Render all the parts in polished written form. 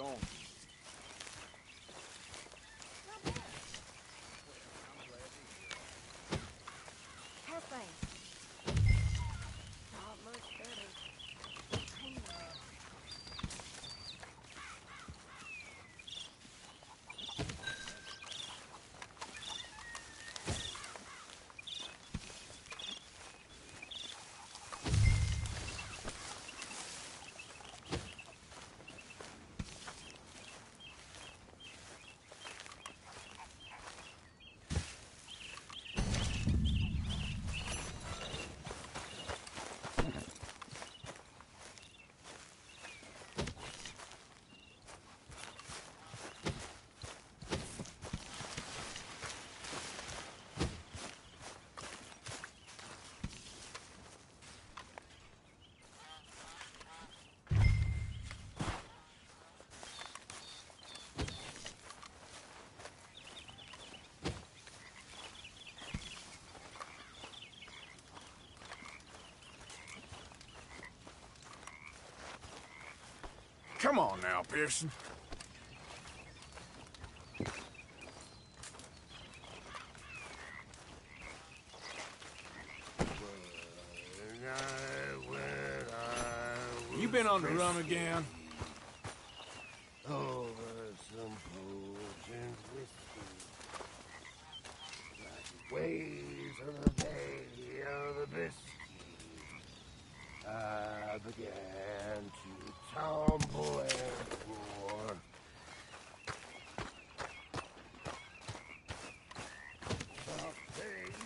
home. How's things? Not much better. Come on now, Pearson. You been on the run again? Over some potent whiskey, like the waves of the bay of the Biscay, I began to tumble and roar. Soft days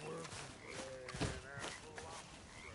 were fled as lobster.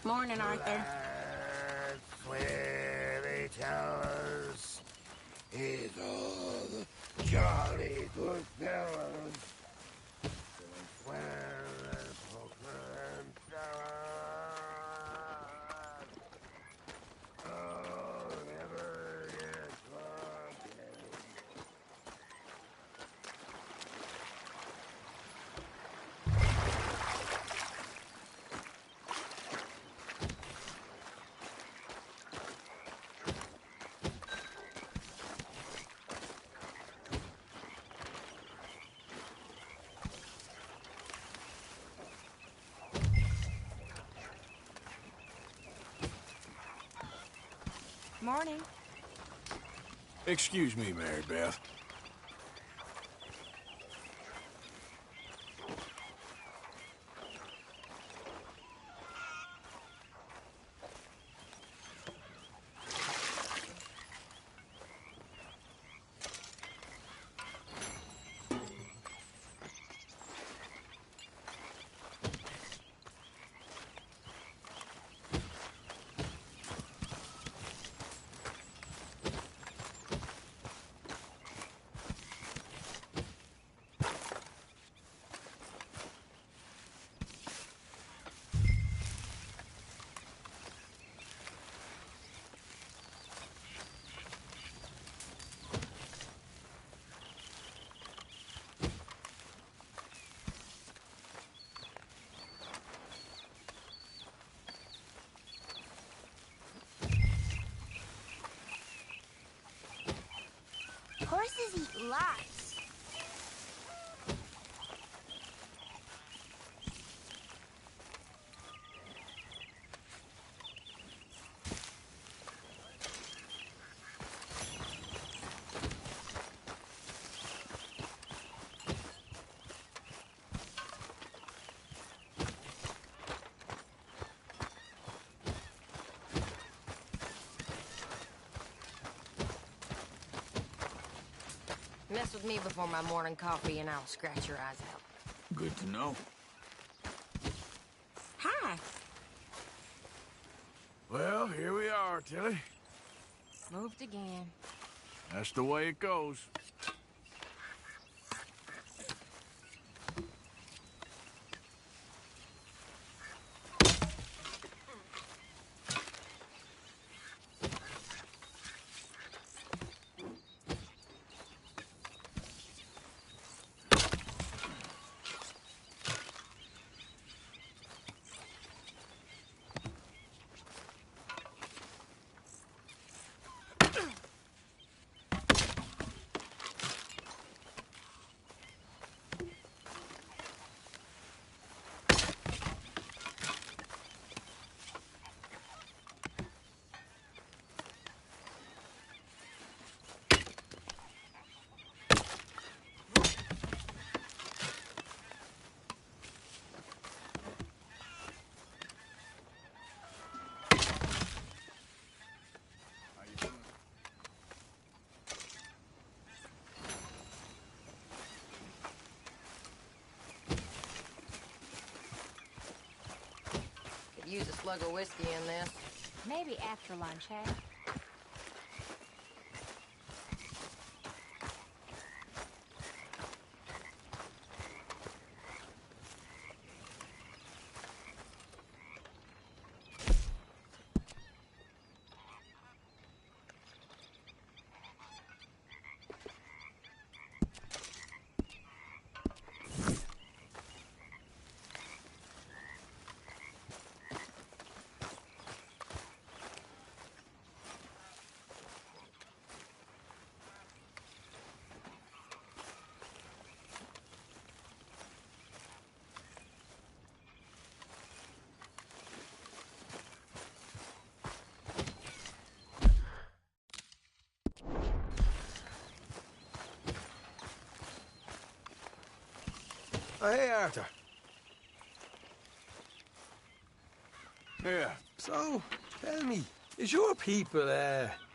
Morning, Arthur. That's where they tell us is all the jolly good fellas. That's where the poker and salad. Oh, never get drunk again. Morning. Excuse me, Mary Beth. Horses eat lots. Mess with me before my morning coffee and I'll scratch your eyes out. Good to know. Well, here we are, Tilly. Moved again. That's the way it goes. Use a slug of whiskey in this. Maybe after lunch, hey? Oh, hey, Arthur. Yeah. So, tell me, is your people,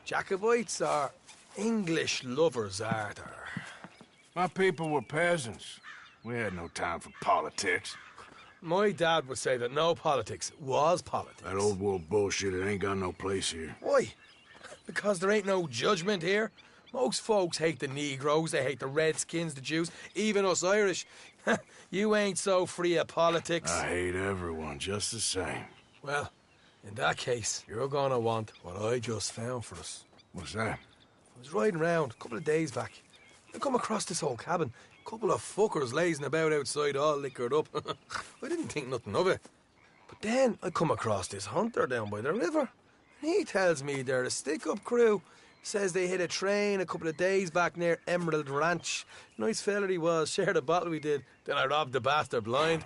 Jacobites or English lovers, Arthur? My people were peasants. We had no time for politics. My dad would say that no politics was politics. That old world bullshit, it ain't got no place here. Why? Because there ain't no judgment here. Most folks hate the Negroes, they hate the Redskins, the Jews, even us Irish. You ain't so free of politics. I hate everyone just the same. Well, in that case, you're gonna want what I just found for us. What's that? I was riding around a couple of days back. I come across this old cabin. A couple of fuckers lazing about outside all liquored up. I didn't think nothing of it. But then I come across this hunter down by the river. And he tells me they're a stick-up crew. Says they hit a train a couple of days back near Emerald Ranch. Nice fella he was, shared a bottle we did. Then I robbed the bastard blind.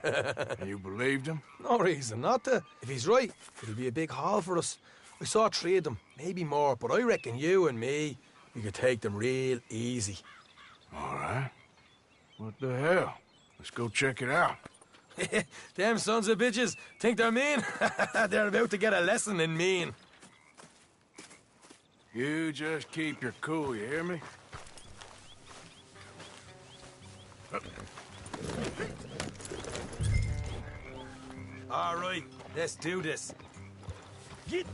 You believed him? No reason not to. If he's right, it'll be a big haul for us. I saw 3 of them, maybe more, but I reckon you and me, we could take them real easy. All right. What the hell? Let's go check it out. Them sons of bitches think they're mean. They're about to get a lesson in mean. You just keep your cool, you hear me? All right, let's do this. Get.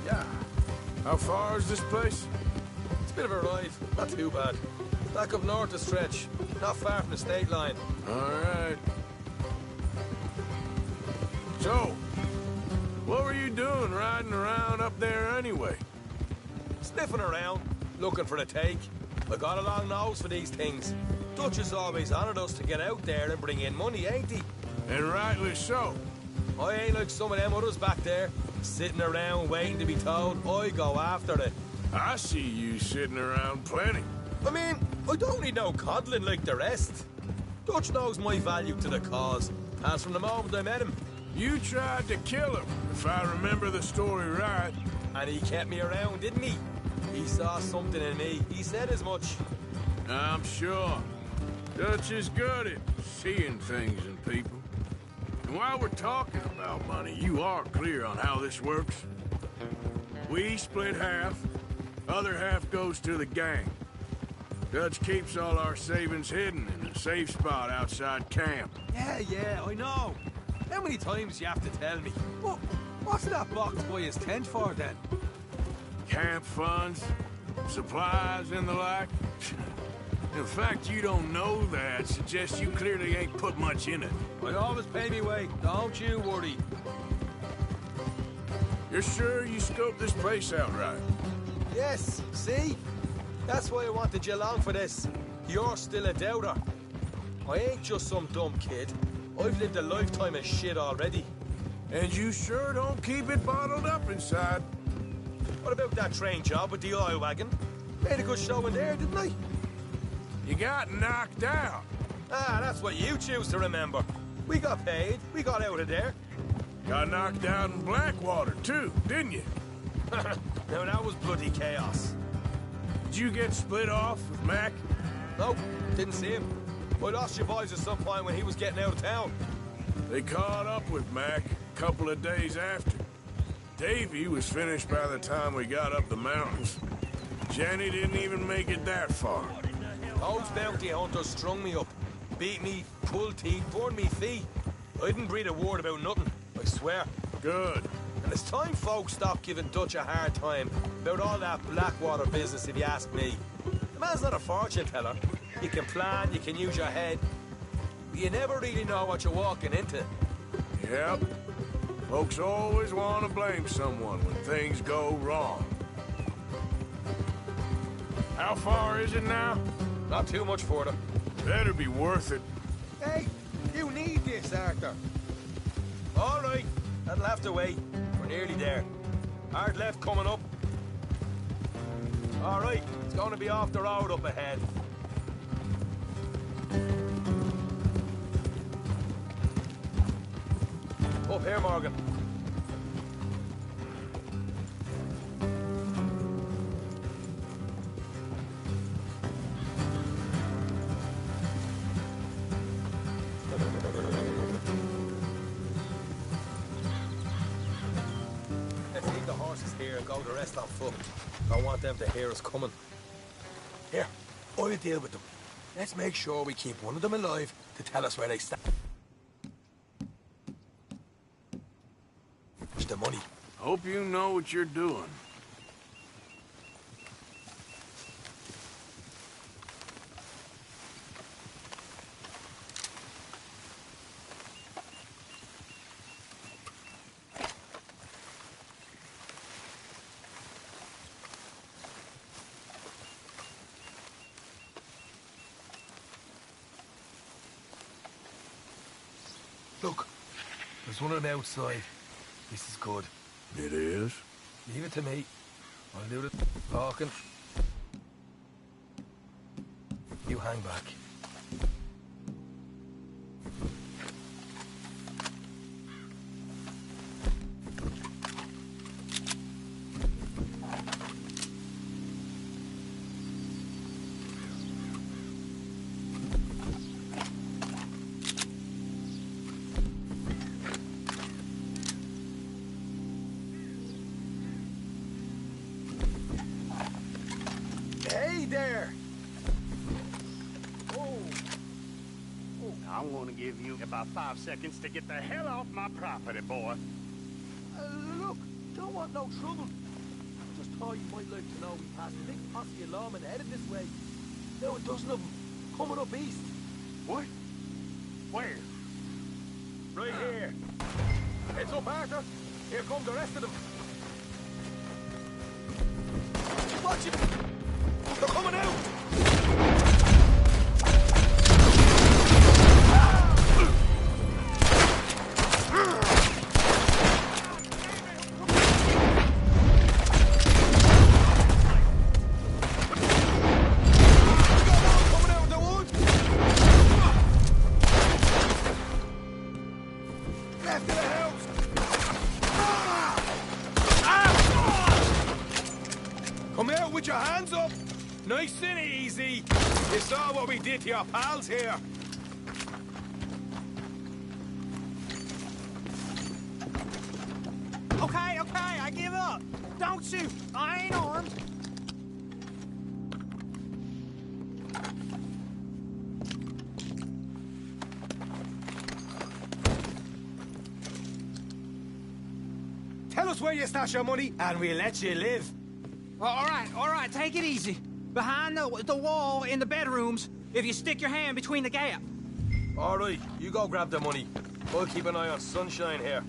Yeah. How far is this place? It's a bit of a ride, not too bad. Back up north a stretch, not far from the state line. All right. So, what were you doing riding around up there anyway? Sniffing around, looking for a take. I got a long nose for these things. Dutch has always honoured us to get out there and bring in money, ain't he? And rightly so. I ain't like some of them others back there, sitting around waiting to be told. I go after it. I see you sitting around plenty. I mean, I don't need no coddling like the rest. Dutch knows my value to the cause, as from the moment I met him. You tried to kill him, if I remember the story right. And he kept me around, didn't he? He saw something in me. He said as much. I'm sure. Dutch is good at seeing things in people. And while we're talking about money, you are clear on how this works? We split half. Other half goes to the gang. Dutch keeps all our savings hidden in a safe spot outside camp. Yeah, I know. How many times you have to tell me? What's that box by his tent for, then? Camp funds, supplies, and the like. The fact you don't know that suggests you clearly ain't put much in it. I always pay me way. Don't you worry. You're sure you scoped this place out right? Yes, see? That's why I wanted you along for this. You're still a doubter. I ain't just some dumb kid. I've lived a lifetime of shit already. And you sure don't keep it bottled up inside. What about that train job with the oil wagon? Made a good show in there, didn't I? You got knocked out. That's what you choose to remember. We got paid. We got out of there. Got knocked out in Blackwater, too, didn't you? Now, that was bloody chaos. Did you get split off with Mac? Nope, didn't see him. I lost your boys at some point when he was getting out of town. They caught up with Mac a couple of days after. Davy was finished by the time we got up the mountains. Jenny didn't even make it that far. Those bounty hunters strung me up. Beat me, pulled teeth, burned me feet. I didn't breathe a word about nothing, I swear. Good. And it's time folks stop giving Dutch a hard time about all that Blackwater business, if you ask me. The man's not a fortune teller. You can plan, you can use your head. But you never really know what you're walking into. Yep. Folks always want to blame someone when things go wrong. How far is it now? Not too much further. Better be worth it. Hey, you need this, Arthur. All right, that'll have to wait. We're nearly there. Hard left coming up. All right, it's going to be off the road up ahead. Up here, Morgan. Let's leave the horses here and go the rest on foot. Don't want them to hear us coming. Here, I'll deal with them. Let's make sure we keep one of them alive to tell us where they stand. The money. Hope you know what you're doing. Look, there's one on the outside. This is good. It is? Leave it to me. I'll do the talking. You hang back. Hey there! I'm gonna give you about 5 seconds to get the hell off my property, boy. Look, don't want no trouble. Just thought you might like to know we passed a big posse of lawmen headed this way. Now a dozen of them, coming up east. What? Where? Right here. Heads up, Arthur. Here come the rest of them. Watch it! They're coming out! With your hands up! Nice and easy! You saw what we did to your pals here! Okay, I give up. Don't shoot! I ain't armed! Tell us where you stash your money, and we'll let you live. All right, take it easy. Behind the wall in the bedrooms, if you stick your hand between the gap. All right, you go grab the money. I'll keep an eye on Sunshine here.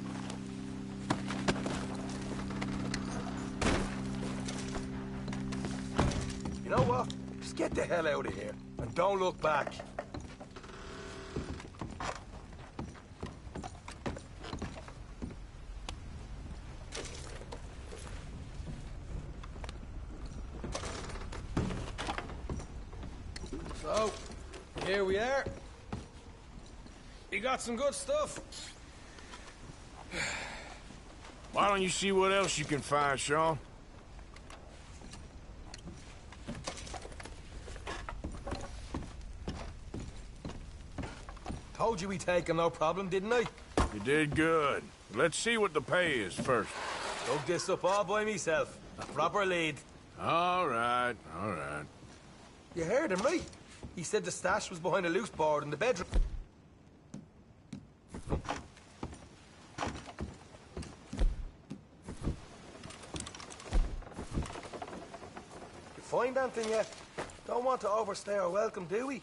You know what? Just get the hell out of here, and don't look back. So, here we are. You got some good stuff. Why don't you see what else you can find, Sean? Told you we'd take him, no problem, didn't I? You did good. Let's see what the pay is first. Dug this up all by myself. A proper lead. All right, all right. You heard him, right? He said the stash was behind a loose board in the bedroom. You find anything yet? Don't want to overstay our welcome, do we?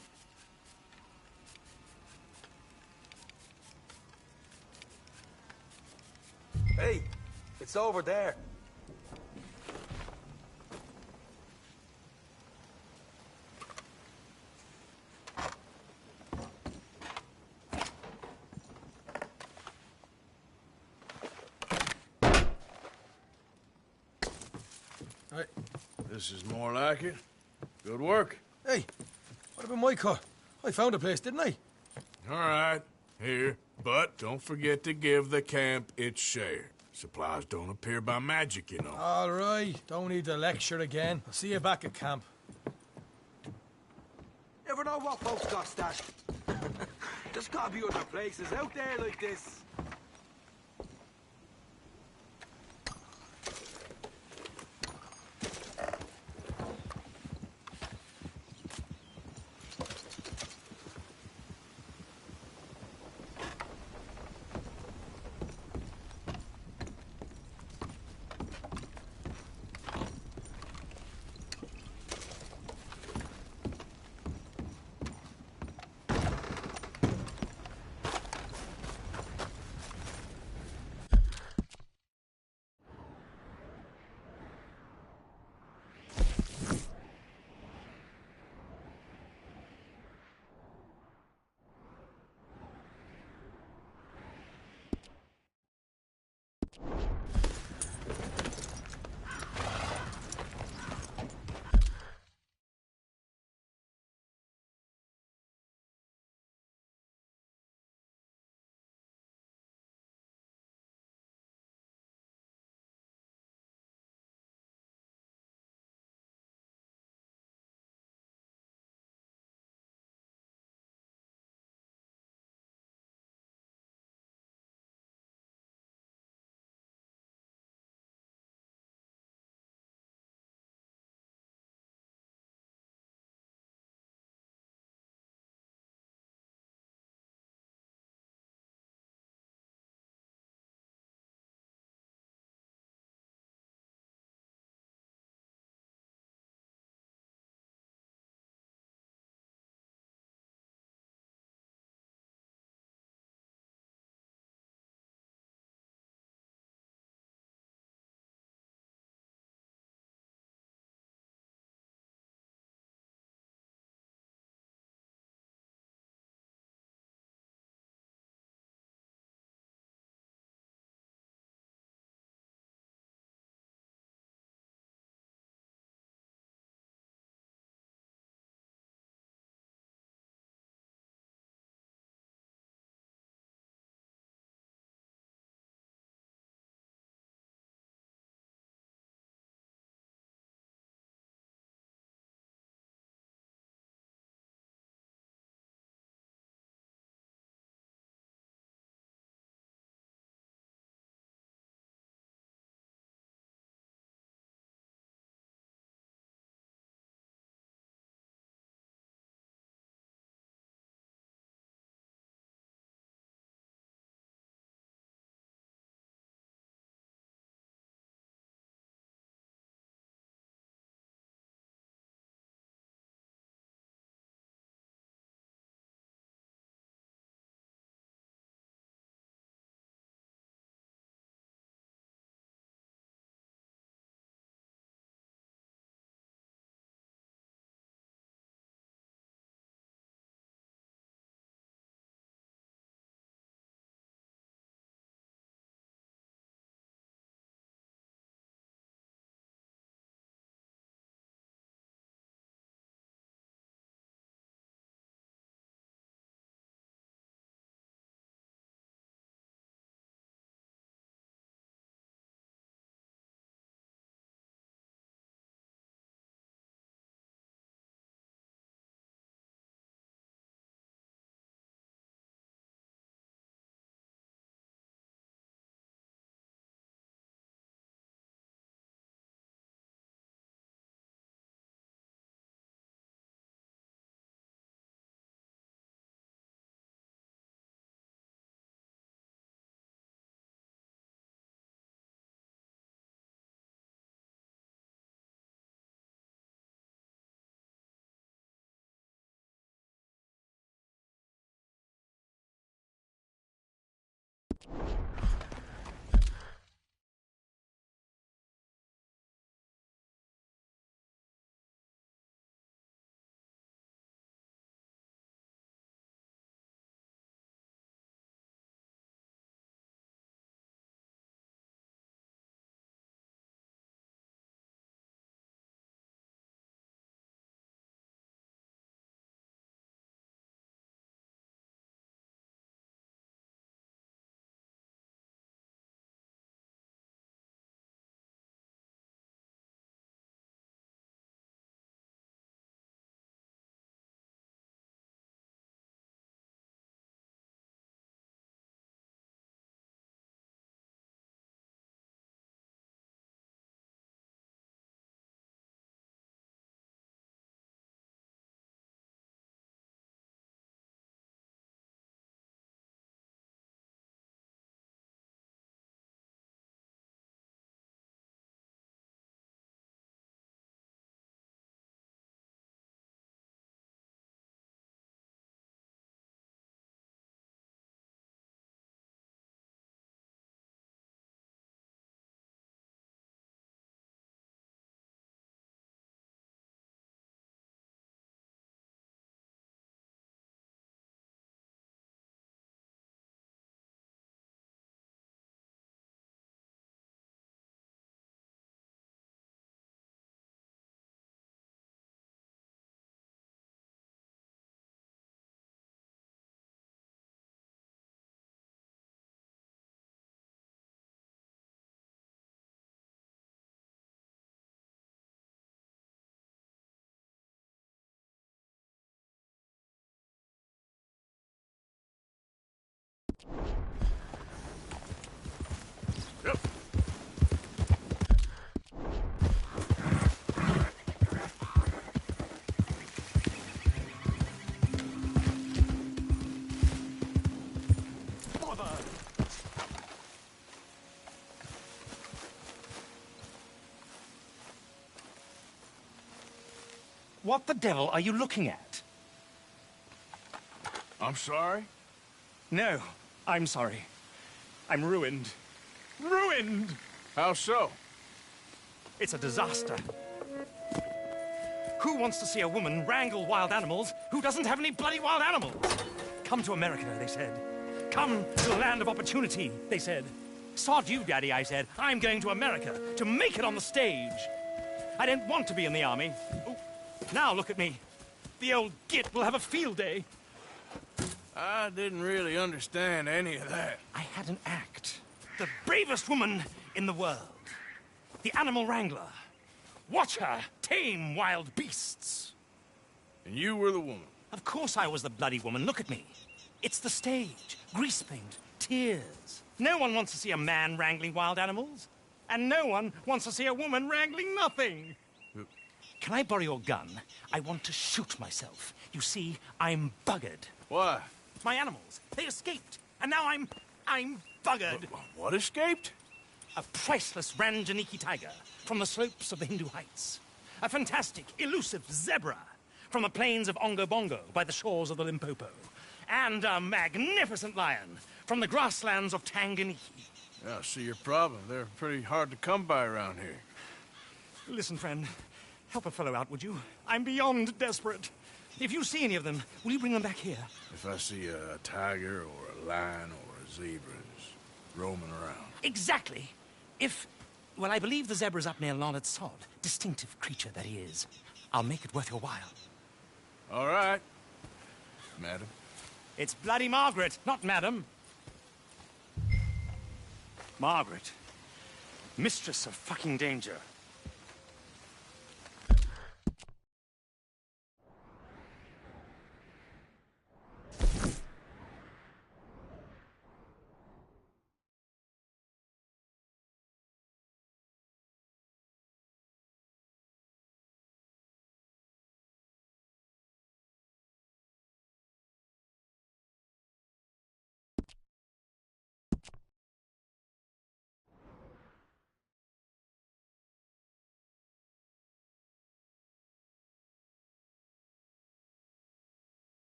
Hey, it's over there. Hey, this is more like it. Good work. Hey, what about my car? I found a place, didn't I? All right, here. But don't forget to give the camp its share. Supplies don't appear by magic, you know. All right, don't need to lecture again. I'll see you back at camp. Never know what folks got stashed. There's gotta be other places out there like this. What the devil are you looking at? I'm sorry? No, I'm sorry. I'm ruined. Ruined! How so? It's a disaster. Who wants to see a woman wrangle wild animals who doesn't have any bloody wild animals? Come to America, they said. Come to the land of opportunity, they said. Sod you, Daddy, I said. I'm going to America to make it on the stage. I don't want to be in the army. Oh, now look at me. The old git will have a field day. I didn't really understand any of that. I had an act. The bravest woman in the world. The animal wrangler. Watch her tame wild beasts. And you were the woman. Of course I was the bloody woman. Look at me. It's the stage. Grease paint. Tears. No one wants to see a man wrangling wild animals. And no one wants to see a woman wrangling nothing. Can I borrow your gun? I want to shoot myself. You see, I'm buggered. Why? My animals, they escaped. And now I'm buggered. What escaped? A priceless Ranjaniki tiger from the slopes of the Hindu Heights. A fantastic, elusive zebra from the plains of Ongo Bongo by the shores of the Limpopo. And a magnificent lion from the grasslands of Tanganyika. Yeah, I see your problem. They're pretty hard to come by around here. Listen, friend, help a fellow out, would you? I'm beyond desperate. If you see any of them, will you bring them back here? If I see a tiger or a lion or a zebra just roaming around. Exactly. Well, I believe the zebra's up near Larned Sod. Distinctive creature that he is. I'll make it worth your while. All right, madam. It's bloody Margaret, not madam. Margaret. Mistress of fucking danger.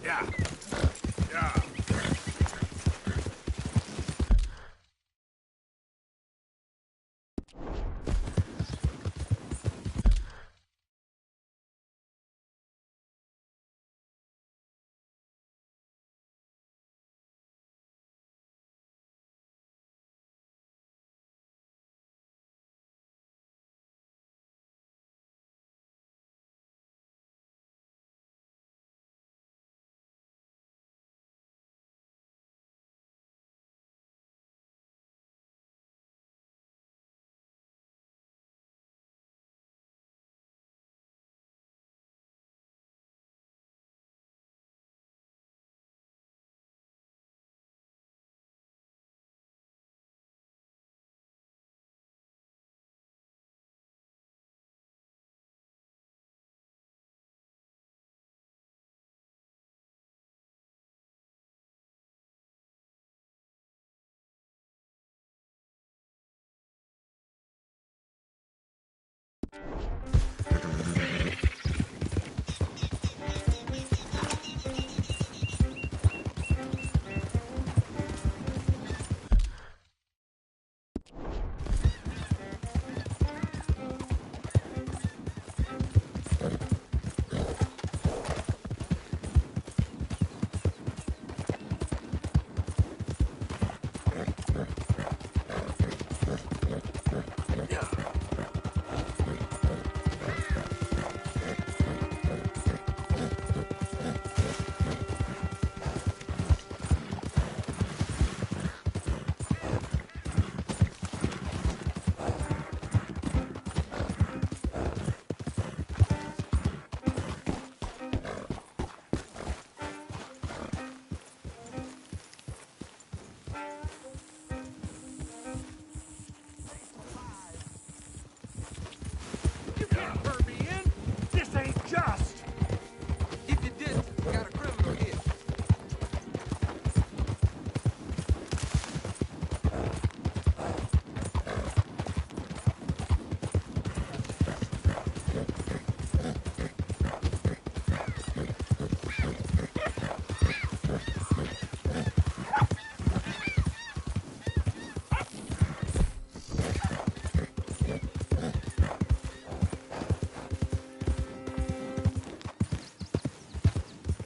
Yeah. Yeah.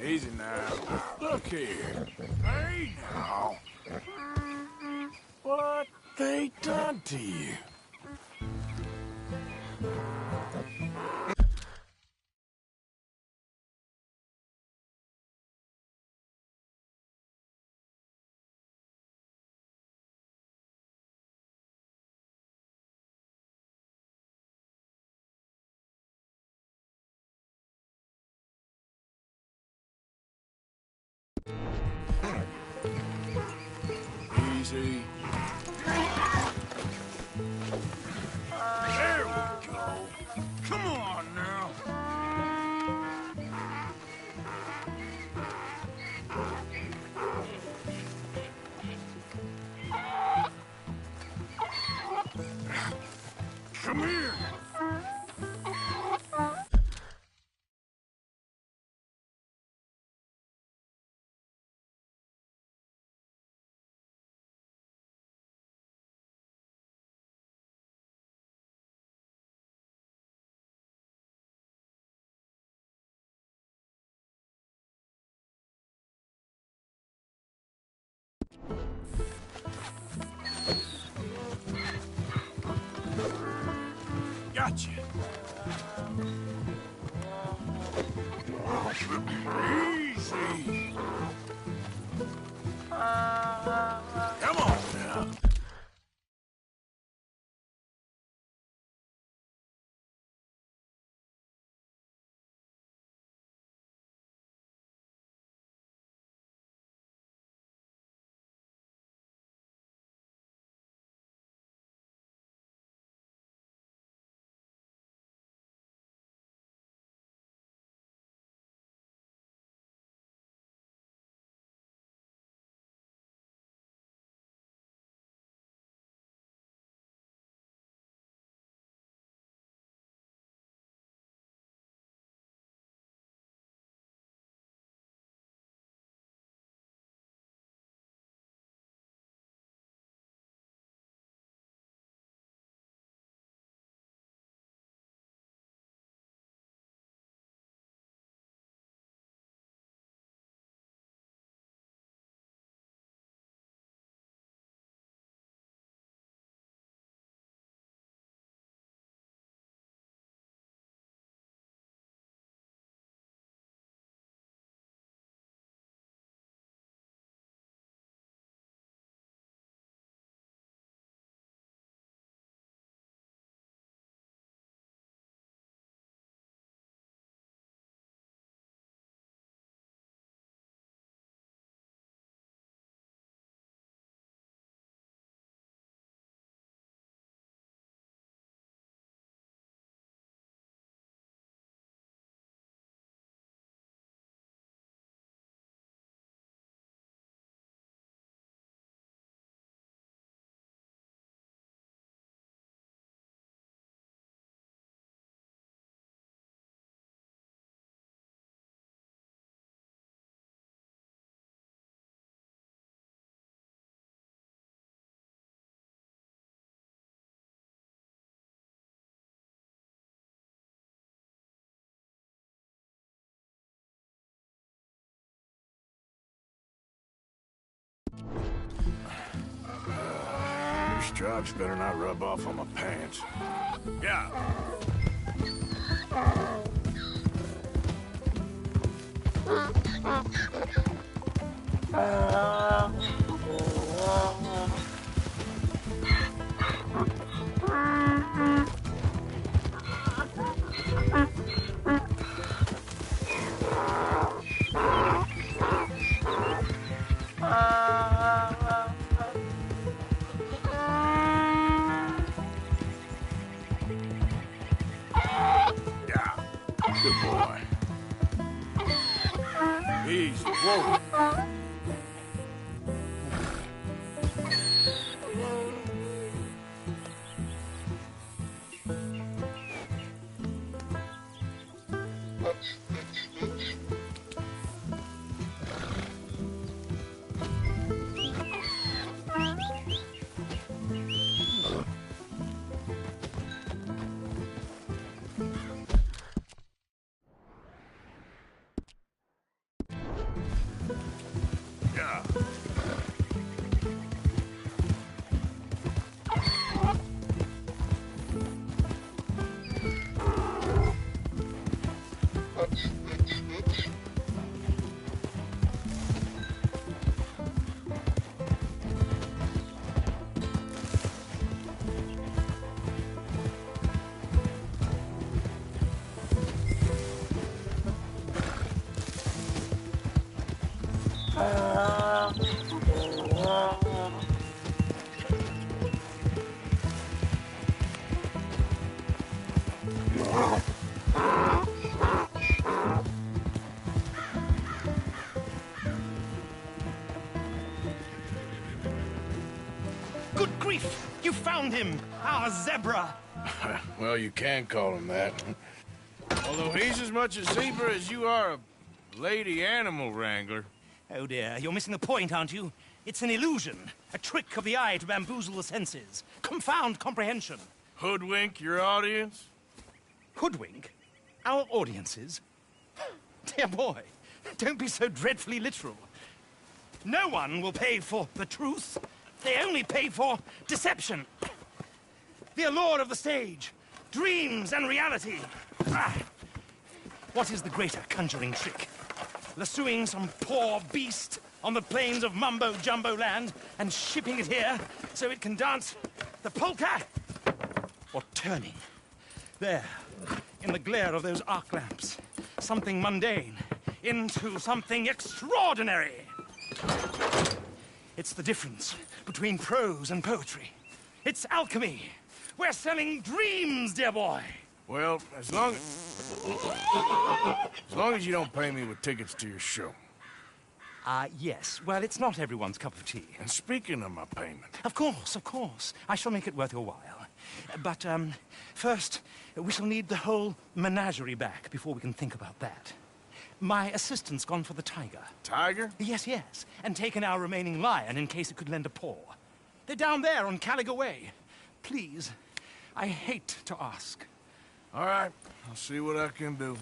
Easy now. Look here. Hey now. What they done to you? Easy. There we go. Come on now. Come here. Gotcha. Easy. Come on now. These stripes better not rub off on my pants. Yeah. Good boy. Easy. Whoa. Good grief! You found him! Our zebra! Well, you can call him that. Although he's as much a zebra as you are a lady animal wrangler. Oh dear, you're missing the point, aren't you? It's an illusion, a trick of the eye to bamboozle the senses, confound comprehension. Hoodwink your audience? Hoodwink? Our audiences? Dear boy, don't be so dreadfully literal. No one will pay for the truth. They only pay for deception. The allure of the stage, dreams and reality. Ah. What is the greater conjuring trick? Lassoing some poor beast on the plains of mumbo-jumbo land and shipping it here so it can dance the polka? Or turning, there, in the glare of those arc lamps, something mundane into something extraordinary? It's the difference between prose and poetry. It's alchemy. We're selling dreams, dear boy. Well, as long as you don't pay me with tickets to your show. Yes. Well, it's not everyone's cup of tea. And speaking of my payment... Of course. I shall make it worth your while. But, first, we shall need the whole menagerie back before we can think about that. My assistant's gone for the tiger. Tiger? Yes. And taken our remaining lion in case it could lend a paw. They're down there on Caliga Way. Please, I hate to ask. All right, I'll see what I can do.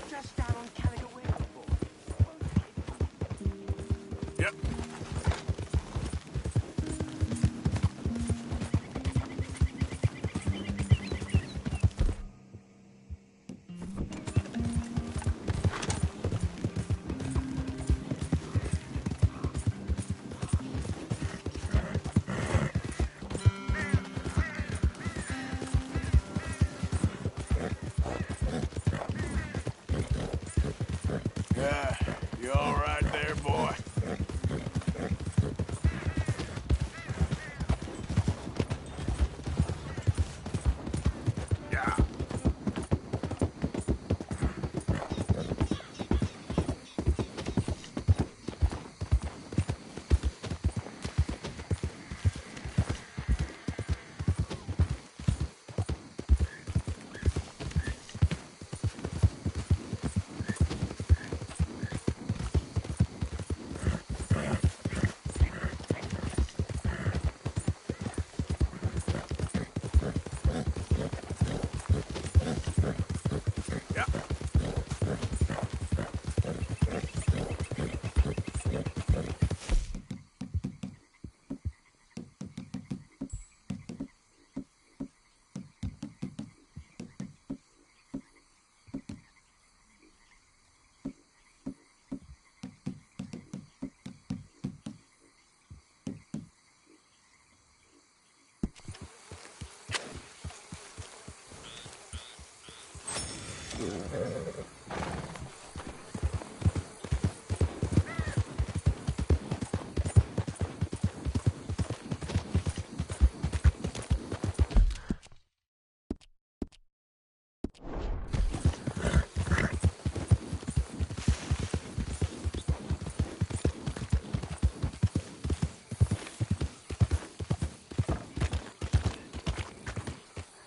Just down on Caliga Way before. Yep. Yeah, you all right there, boy? Yeah.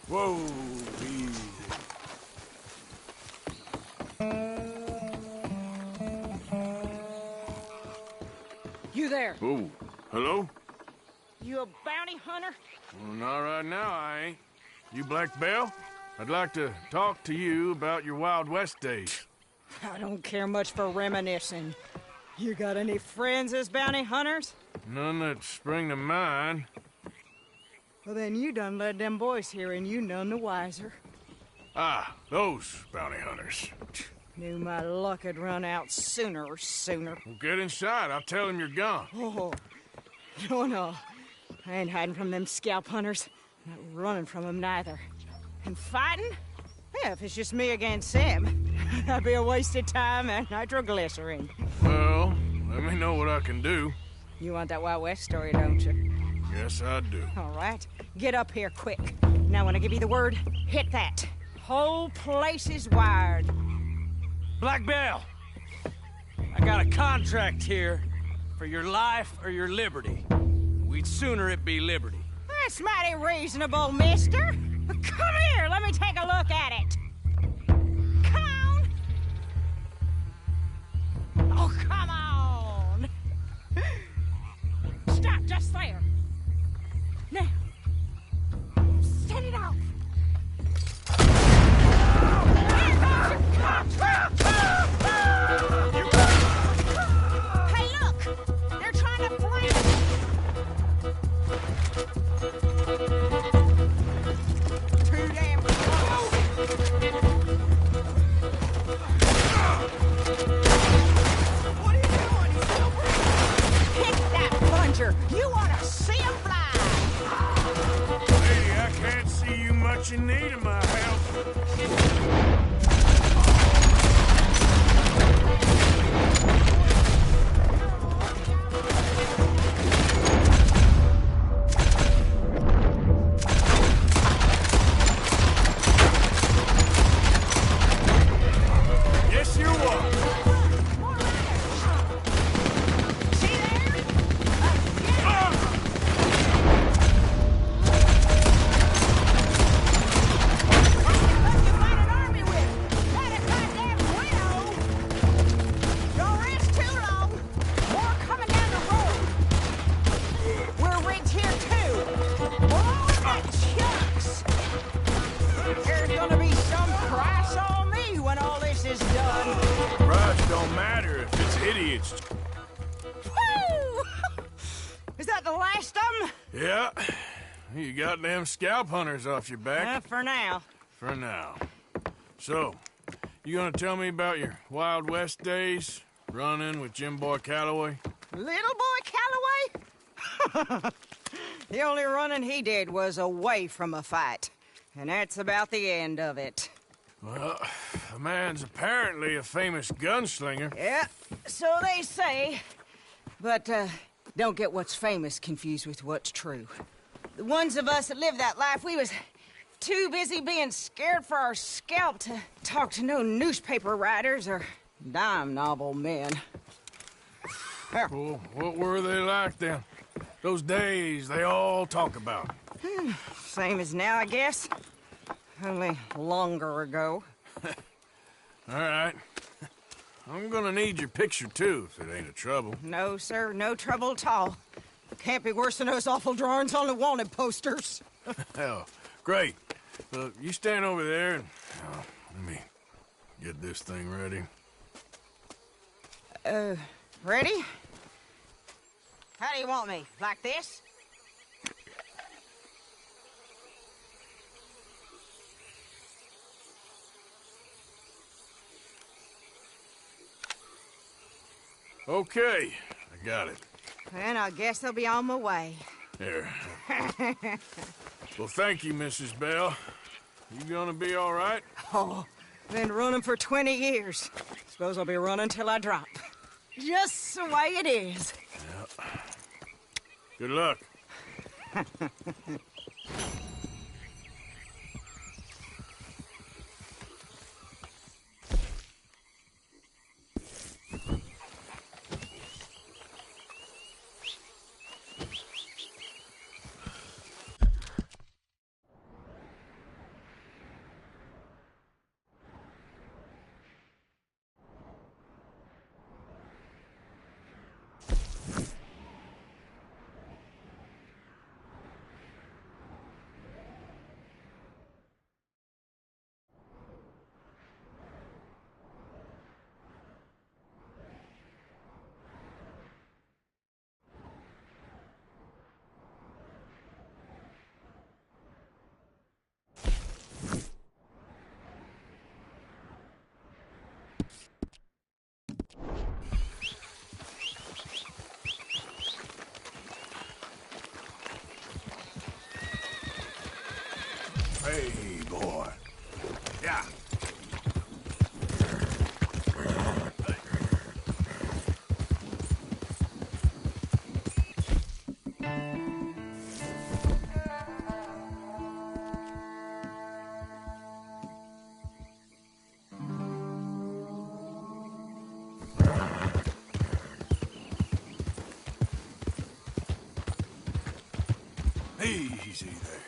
Whoa, easy. You there? Oh, hello? You a bounty hunter? Well, not right now, I ain't. You Black Belle? I'd like to talk to you about your Wild West days. I don't care much for reminiscing. You got any friends as bounty hunters? None that spring to mind. Well, then you done led them boys here and you none the wiser. Ah, those bounty hunters. Knew my luck had run out sooner or sooner. Well, get inside. I'll tell them you're gone. Oh, no. I ain't hiding from them scalp hunters. Not running from them neither. And fighting? Yeah, if it's just me against them, that'd be a waste of time and nitroglycerin. Well, let me know what I can do. You want that Wild West story, don't you? Yes, I do. All right. Get up here quick. Now, when I give you the word, hit that. Whole place is wired. Black Belle, I got a contract here for your life or your liberty. We'd sooner it be liberty. That's mighty reasonable, mister. Come here, let me take a look at it. Come on. Oh, come on. Stop just there. Now, set it off. Here goes your contract. Hey, look, they're trying to flank. Too damn close. What are you doing? He's still breathing. Hit that plunger. You want to see him fly. Lady, I can't see you much in need of my help. Yes, you are. See there? What you fight an army with? Not a goddamn widow. Don't rest too long. More coming down the road. We're rigged here too. More than chucks. There's gonna be some price on me when all this is done. Price don't matter if it's idiots. Woo! Is that the last of them? Yeah. You got them scalp hunters off your back. For now. For now. So, you gonna tell me about your Wild West days? Running with Jim Boy Calloway? Little boy Calloway? The only running he did was away from a fight. And that's about the end of it. Well, the man's apparently a famous gunslinger. Yeah, so they say. But, don't get what's famous confused with what's true. The ones of us that lived that life, we was too busy being scared for our scalp to talk to no newspaper writers or dime novel men. Well, what were they like then? Those days they all talk about. Same as now, I guess. Only longer ago. All right. I'm gonna need your picture, too, if it ain't a trouble. No, sir, no trouble at all. Can't be worse than those awful drawings on the wanted posters. Hell, great. You stand over there and let me get this thing ready. Ready? How do you want me? Like this? Okay, I got it. Then I guess I'll be on my way. Here. Well, thank you, Mrs. Bell. You gonna be all right? Oh, been running for 20 years. Suppose I'll be running till I drop. Just the way it is. Yep. Good luck. Hey, boy. Yeah. Easy there.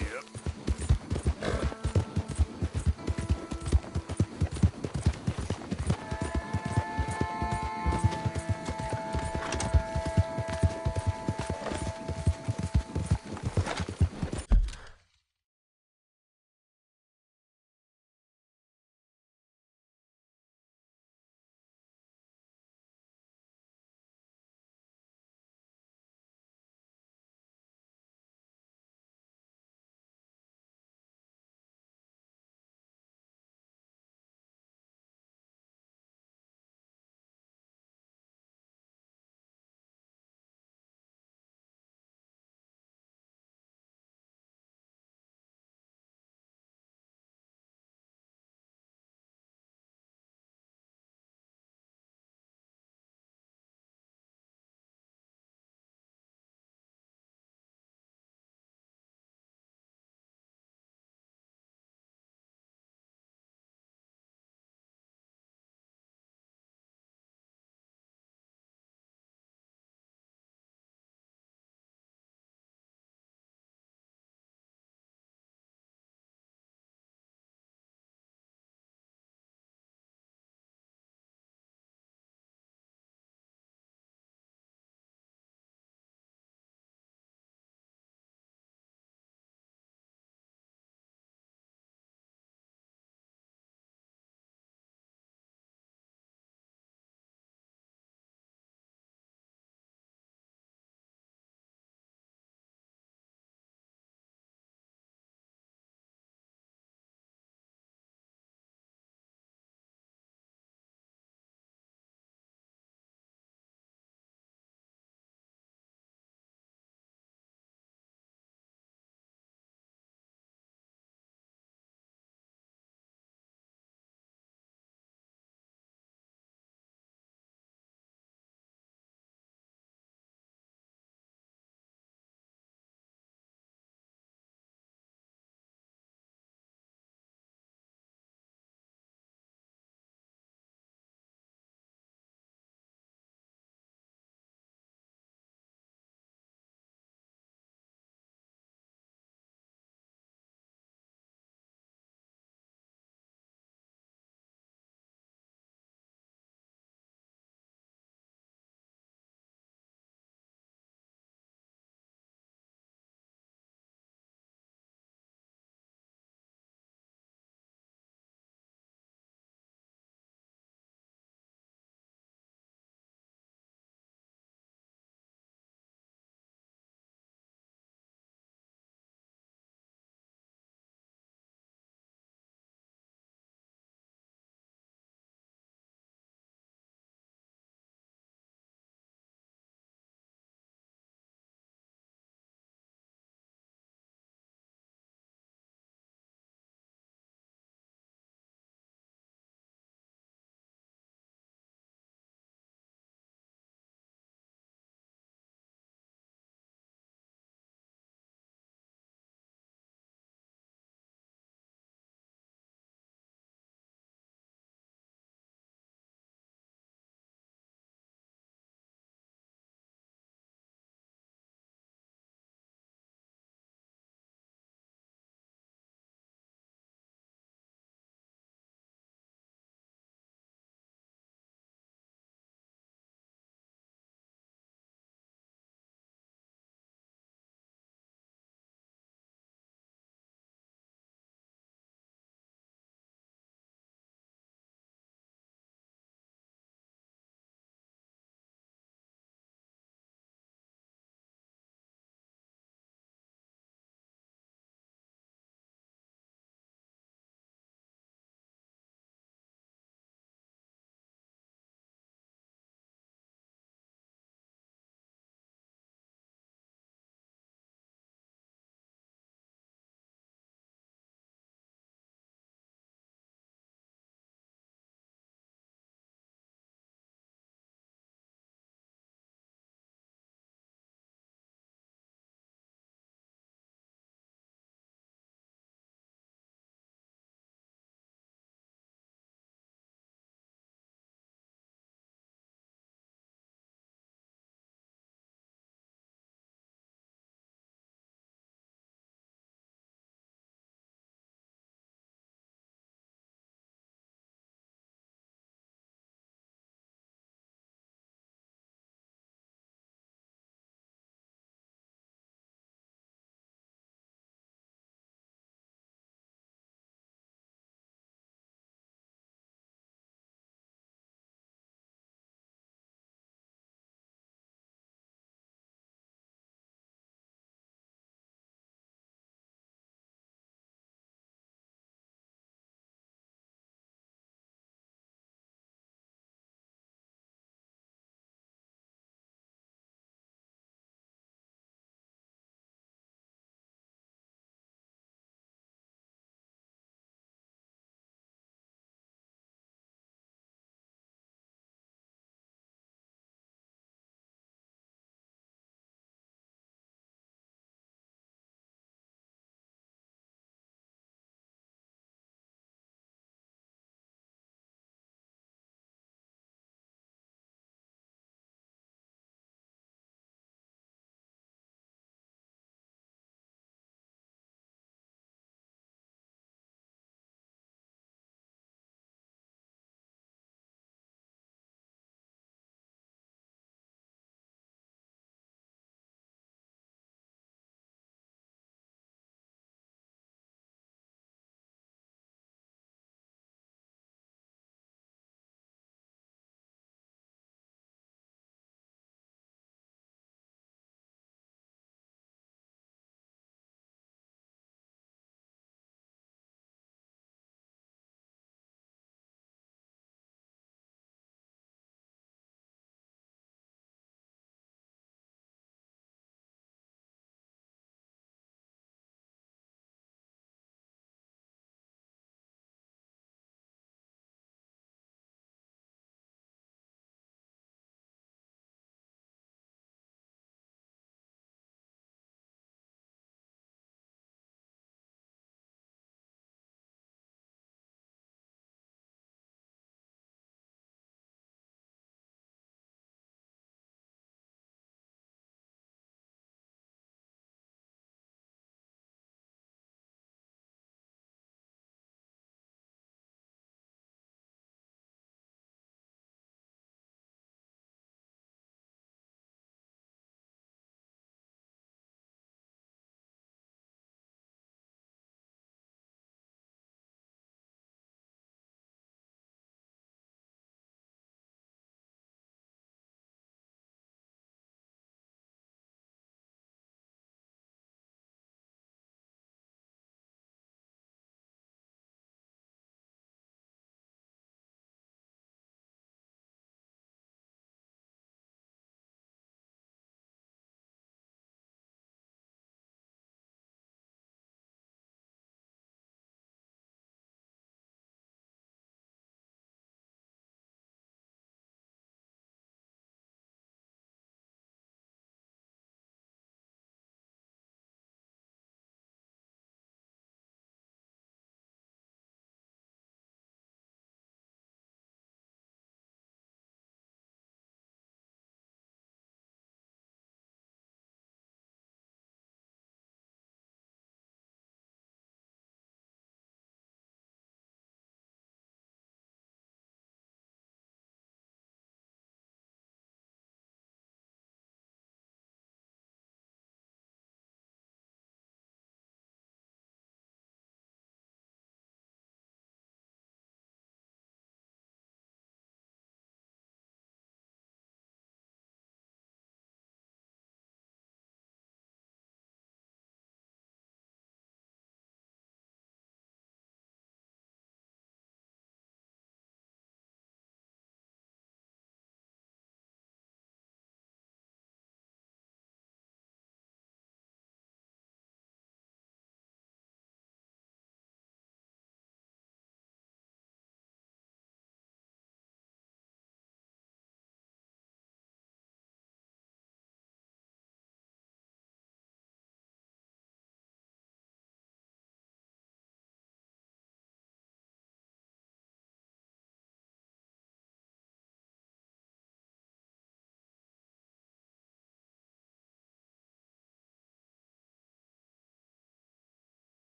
Yep.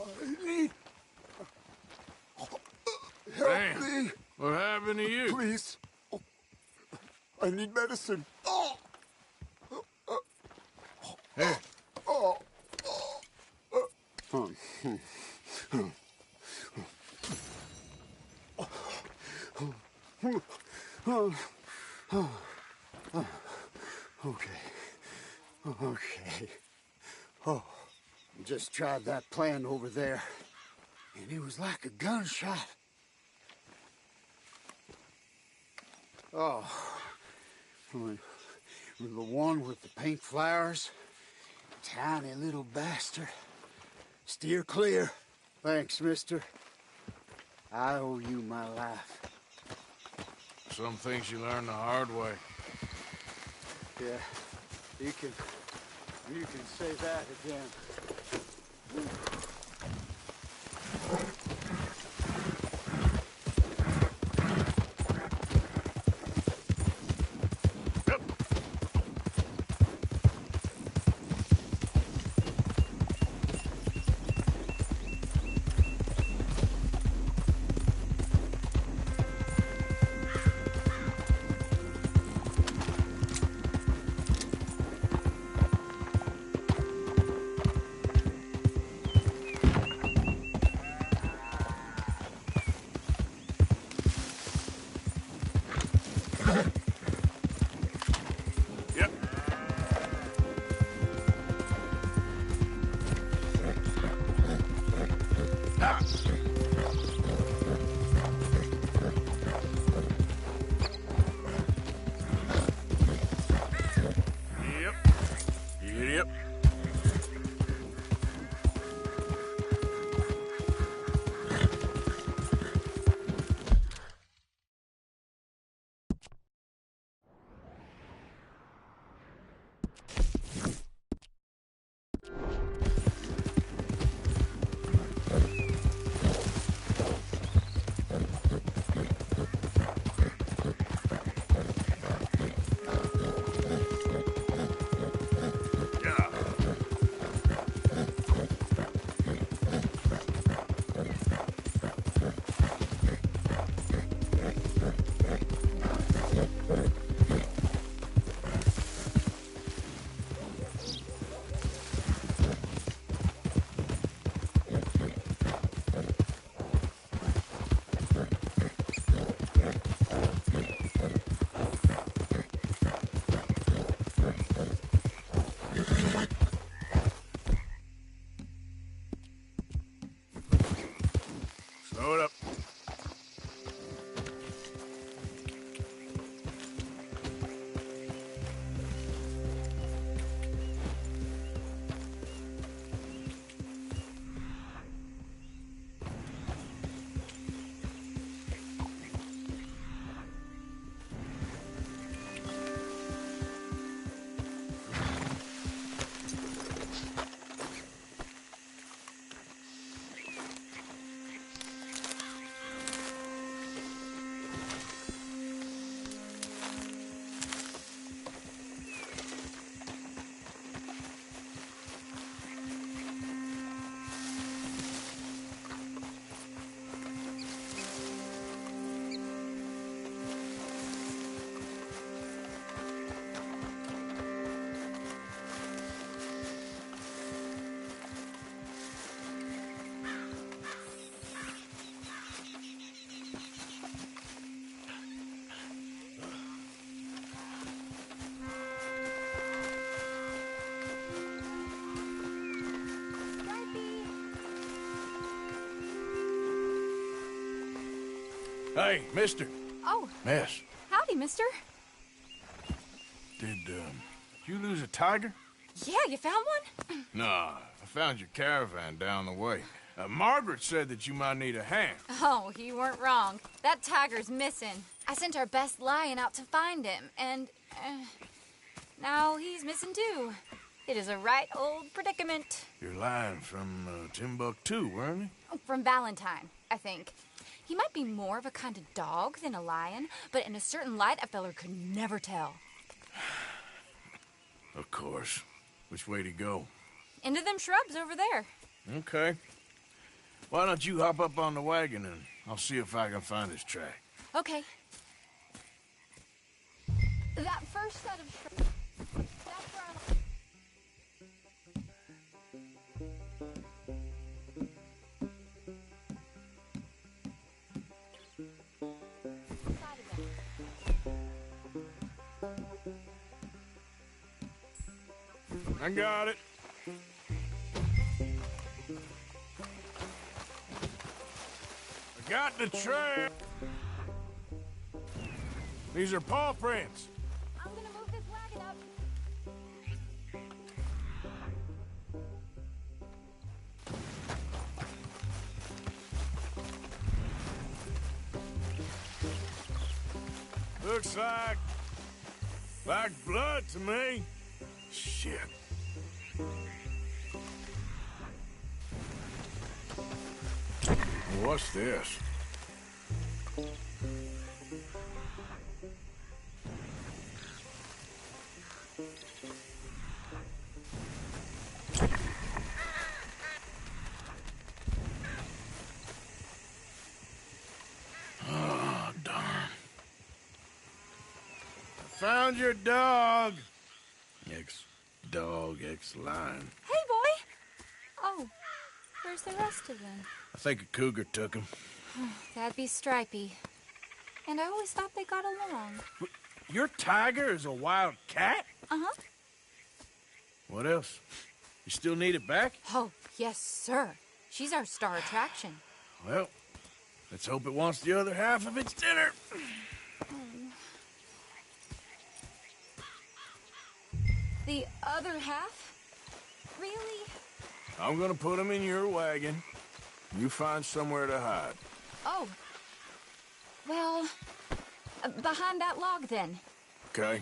I need help Damn. me, What happened to you? please. I need medicine. Here. Okay. Okay. Oh, just tried that plan over there, and it was like a gunshot. Oh, the one with the pink flowers, tiny little bastard. Steer clear. Thanks, mister. I owe you my life. Some things you learn the hard way. Yeah, you can say that again. Yep. Yep. Yep. Slow it up. Hey, mister. Oh, Miss. howdy, mister. Did you lose a tiger? Yeah, you found one? Nah, I found your caravan down the way. Margaret said that you might need a hand. Oh, you weren't wrong. That tiger's missing. I sent our best lion out to find him, and now he's missing too. It is a right old predicament. Your lion from Timbuktu, weren't he? From Valentine, I think. He might be more of a kind of dog than a lion, but in a certain light, a feller could never tell. Of course. Which way to go? Into them shrubs over there. Okay. Why don't you hop up on the wagon and I'll see if I can find his track. Okay. That first set of shrubs, that's where I... I got it. I got the trail. These are paw prints. I'm gonna move this wagon up. Looks like blood to me. Shit. What's this? Oh, darn. I found your dog. Ex-dog, ex-lion. Hey, boy! Oh, where's the rest of them? I think a cougar took him. That'd be Stripey. And I always thought they got along. Your tiger is a wild cat? Uh-huh. What else? You still need it back? Oh, yes, sir. She's our star attraction. Well, let's hope it wants the other half of its dinner. The other half? Really? I'm gonna put him in your wagon. You find somewhere to hide. Oh. Well, behind that log, then. Okay.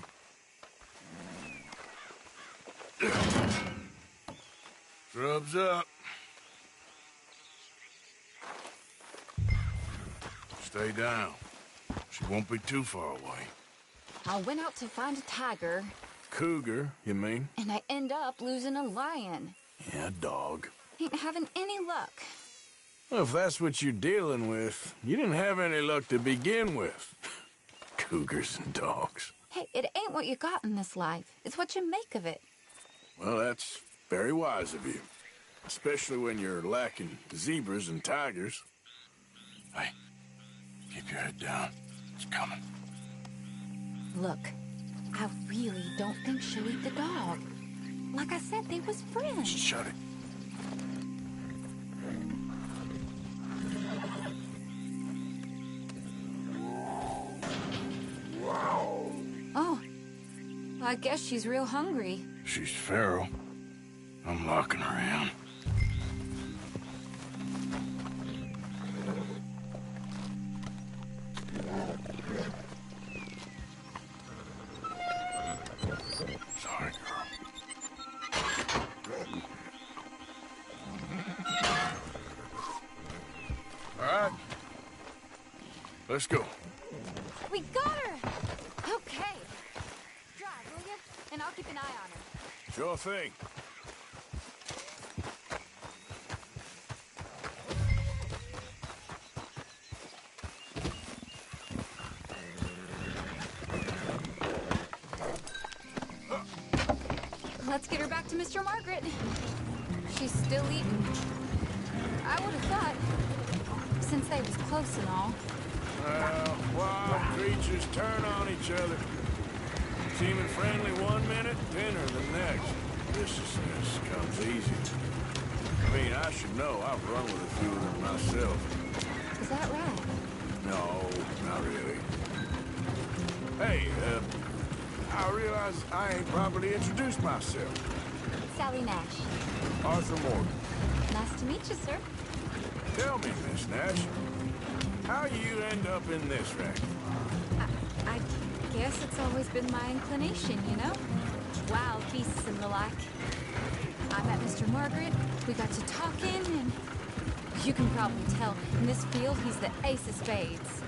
Shrubs up. Stay down. She won't be too far away. I went out to find a tiger, Cougar, you mean? and I end up losing a lion. Yeah, dog. Ain't having any luck. Well, if that's what you're dealing with, you didn't have any luck to begin with. Cougars and dogs. Hey, it ain't what you got in this life. It's what you make of it. Well, that's very wise of you. Especially when you're lacking zebras and tigers. Hey, keep your head down. It's coming. Look, I really don't think she'll eat the dog. Like I said, they was friends. Shut it. Oh, I guess she's real hungry. She's feral. I'm locking her in. Sorry, girl. All right. Let's go. We got her! Okay. Drive, will you? And I'll keep an eye on her. Sure thing. Let's get her back to Mr. Margaret. She's still eating. I would have thought, since they was close and all. Well, wild creatures turn on each other. Seeming friendly one minute, dinner the next. Viciousness comes easy. I mean, I should know. I've run with a few of them myself. Is that right? No, not really. Hey, I realize I ain't properly introduced myself. Sally Nash. Arthur Morgan. Nice to meet you, sir. Tell me, Miss Nash, how you end up in this wreck? I guess it's always been my inclination, you know? Wild beasts and the like. I met Mr. Margaret, we got to talking, and you can probably tell, in this field, he's the ace of spades.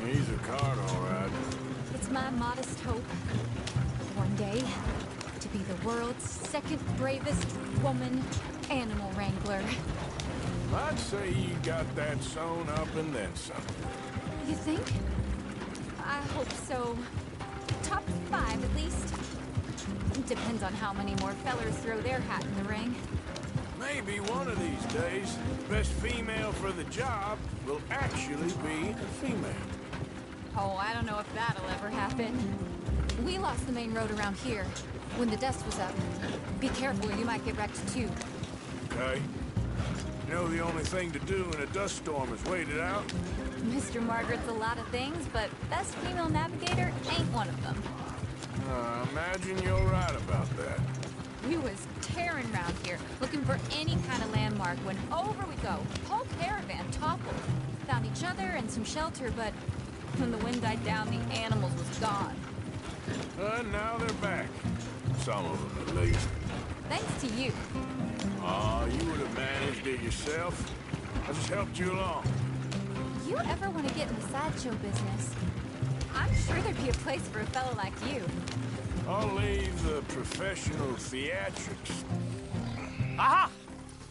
He's a card, all right. It's my modest hope, one day, to be the world's second bravest woman animal wrangler. I'd say you got that sewn up and then some. You think? I hope so. Top 5, at least. Depends on how many more fellers throw their hat in the ring. Maybe one of these days, the best female for the job will actually be a female. Oh, I don't know if that'll ever happen. We lost the main road around here when the dust was up. Be careful, you might get wrecked too. Okay? You know the only thing to do in a dust storm is wait it out? Mr. Margaret's a lot of things, but best female navigator ain't one of them. I imagine you're right about that. We was tearing around here, looking for any kind of landmark when over we go. Whole caravan toppled. Found each other and some shelter, but when the wind died down, the animals was gone. Now they're back. Some of them, at least. Thanks to you. Oh, you would have managed it yourself. I just helped you along. You ever want to get in the sideshow business? I'm sure there'd be a place for a fellow like you. I'll leave the professional theatrics. Aha!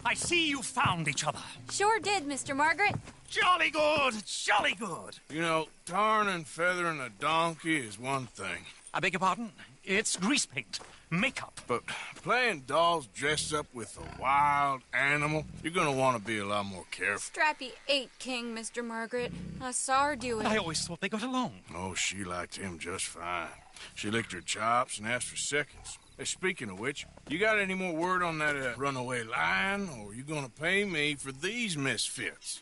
I see you found each other. Sure did, Mr. Margaret. Jolly good, jolly good. You know, tarring and feathering a donkey is one thing. I beg your pardon? It's grease paint, makeup. But playing dolls dressed up with a wild animal, you're gonna want to be a lot more careful. Strappy ate King, Mr. Margaret. I saw her do it. I always thought they got along. Oh, she liked him just fine. She licked her chops and asked for seconds. Hey, speaking of which, you got any more word on that runaway lion, or are you gonna pay me for these misfits?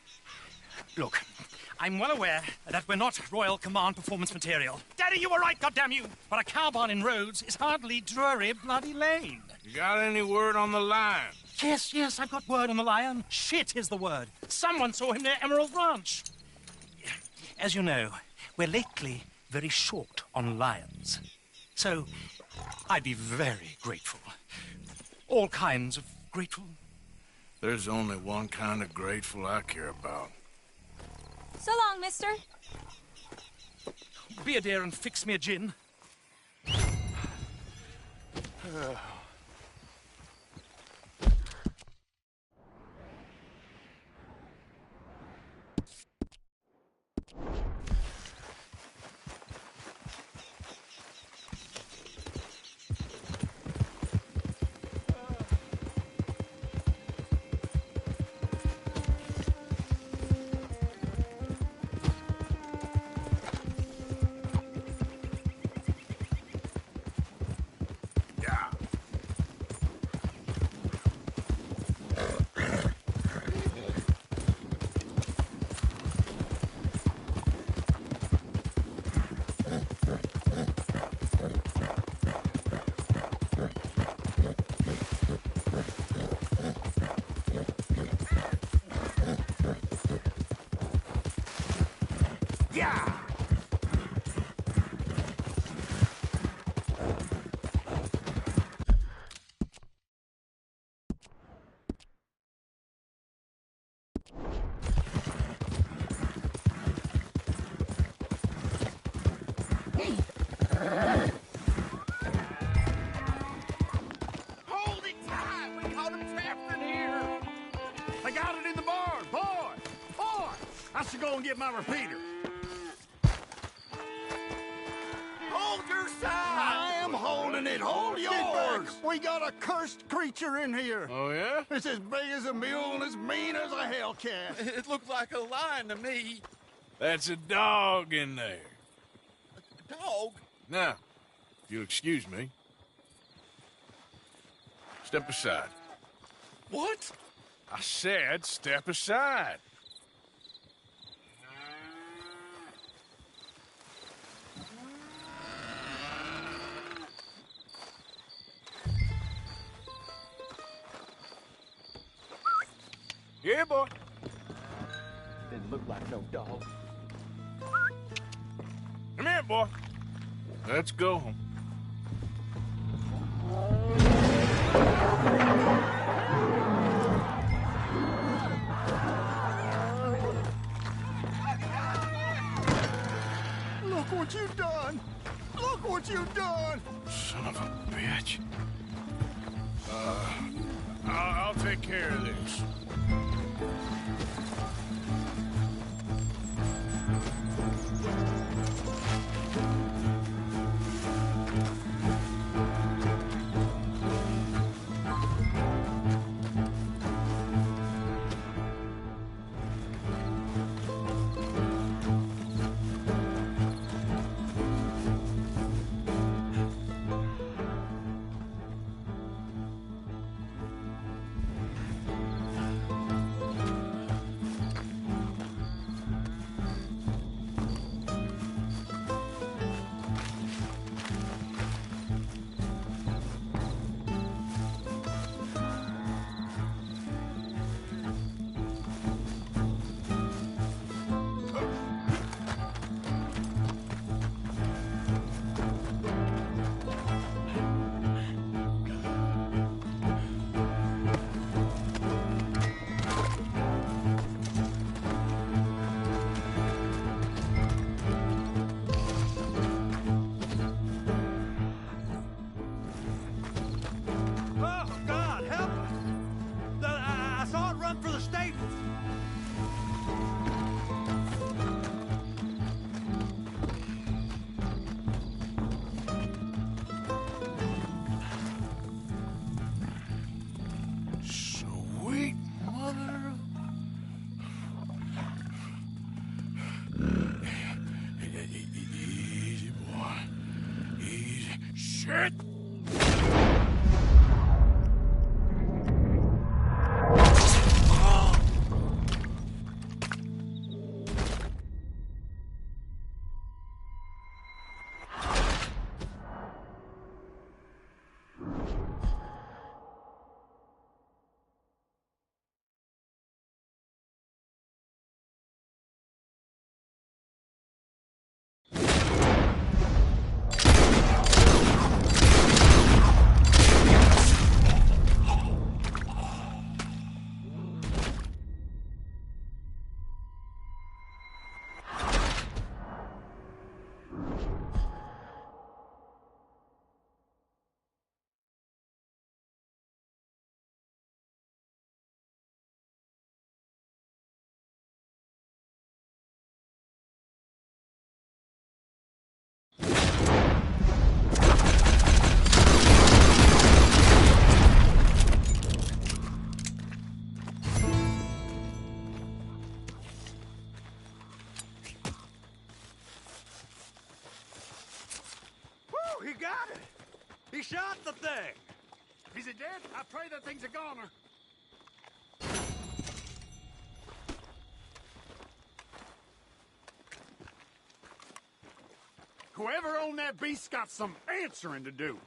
Look, I'm well aware that we're not Royal Command performance material. Daddy, you were right, goddamn you! But a cow barn in Rhodes is hardly Drury Bloody Lane. You got any word on the lion? Yes, I've got word on the lion. Shit is the word. Someone saw him near Emerald Ranch. As you know, we're lately very short on lions. So, I'd be very grateful. All kinds of grateful. There's only one kind of grateful I care about. So long, mister. Be a dear and fix me a gin. Hold it tight! We caught him trapped in here! I got it in the barn! Boy! I should go and get my repeater. Hold your side! I am holding it! Hold yours! We got a cursed creature in here! Oh, yeah? It's as big as a mule and as mean as a hellcat. It looked like a lion to me. That's a dog in there. Dog? Now, if you'll excuse me. Step aside. What? I said step aside. Yeah, boy. Didn't look like no dog. Come here, boy. Let's go home. Look what you've done! Look what you've done! Son of a bitch. I'll take care of this. Oh, God, help us! I saw it run for the stables. Sweet mother. Easy, boy. Easy. Shit! Woo, he got it! He shot the thing! Is it dead? I pray that thing's a goner. Whoever owned that beast's got some answering to do.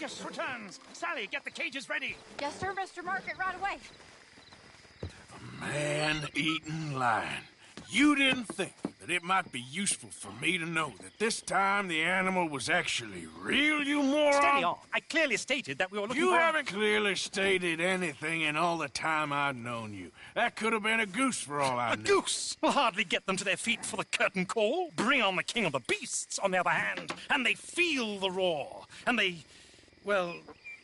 yes, returns. Sally, get the cages ready. Yes, sir, Mr. Margaret, right away. Man-eating lion. You didn't think that it might be useful for me to know that this time the animal was actually real, you moron? Steady on. I clearly stated that we were looking You for... haven't clearly stated anything in all the time I've known you. That could have been a goose for all I A knew. goose will hardly get them to their feet for the curtain call. Bring on the king of the beasts, on the other hand, and they feel the roar. And they, well,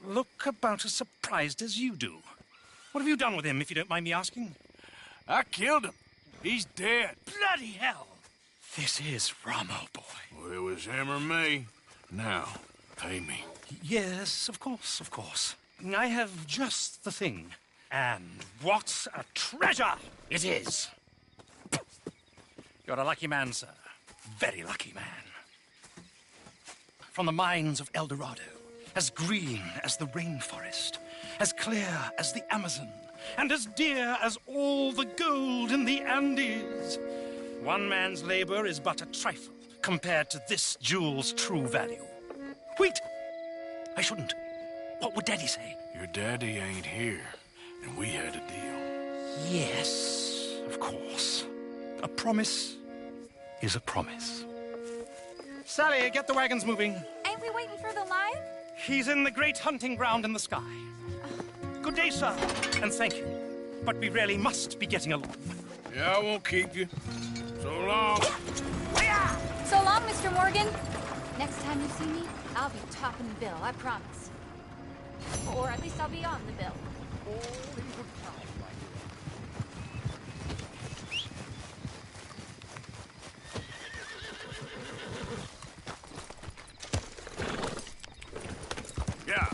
look about as surprised as you do. What have you done with him, if you don't mind me asking? I killed him. He's dead. Bloody hell! This is Ramo, boy. Well, it was him or me. Now, pay me. Yes, of course, of course. I have just the thing. And what a treasure it is! You're a lucky man, sir. Very lucky man. From the mines of El Dorado, as green as the rainforest, as clear as the Amazon, and as dear as all the gold in the Andes. One man's labor is but a trifle compared to this jewel's true value. Wait! I shouldn't. What would Daddy say? Your daddy ain't here, and we had a deal. Yes, of course. A promise is a promise. Sally, get the wagons moving. Ain't we waiting for the lion? He's in the great hunting ground in the sky. Good day, sir, and thank you. But we really must be getting along. Yeah, I won't keep you. So long. So long, Mr. Morgan. Next time you see me, I'll be topping the bill, I promise. Or at least I'll be on the bill. Yeah.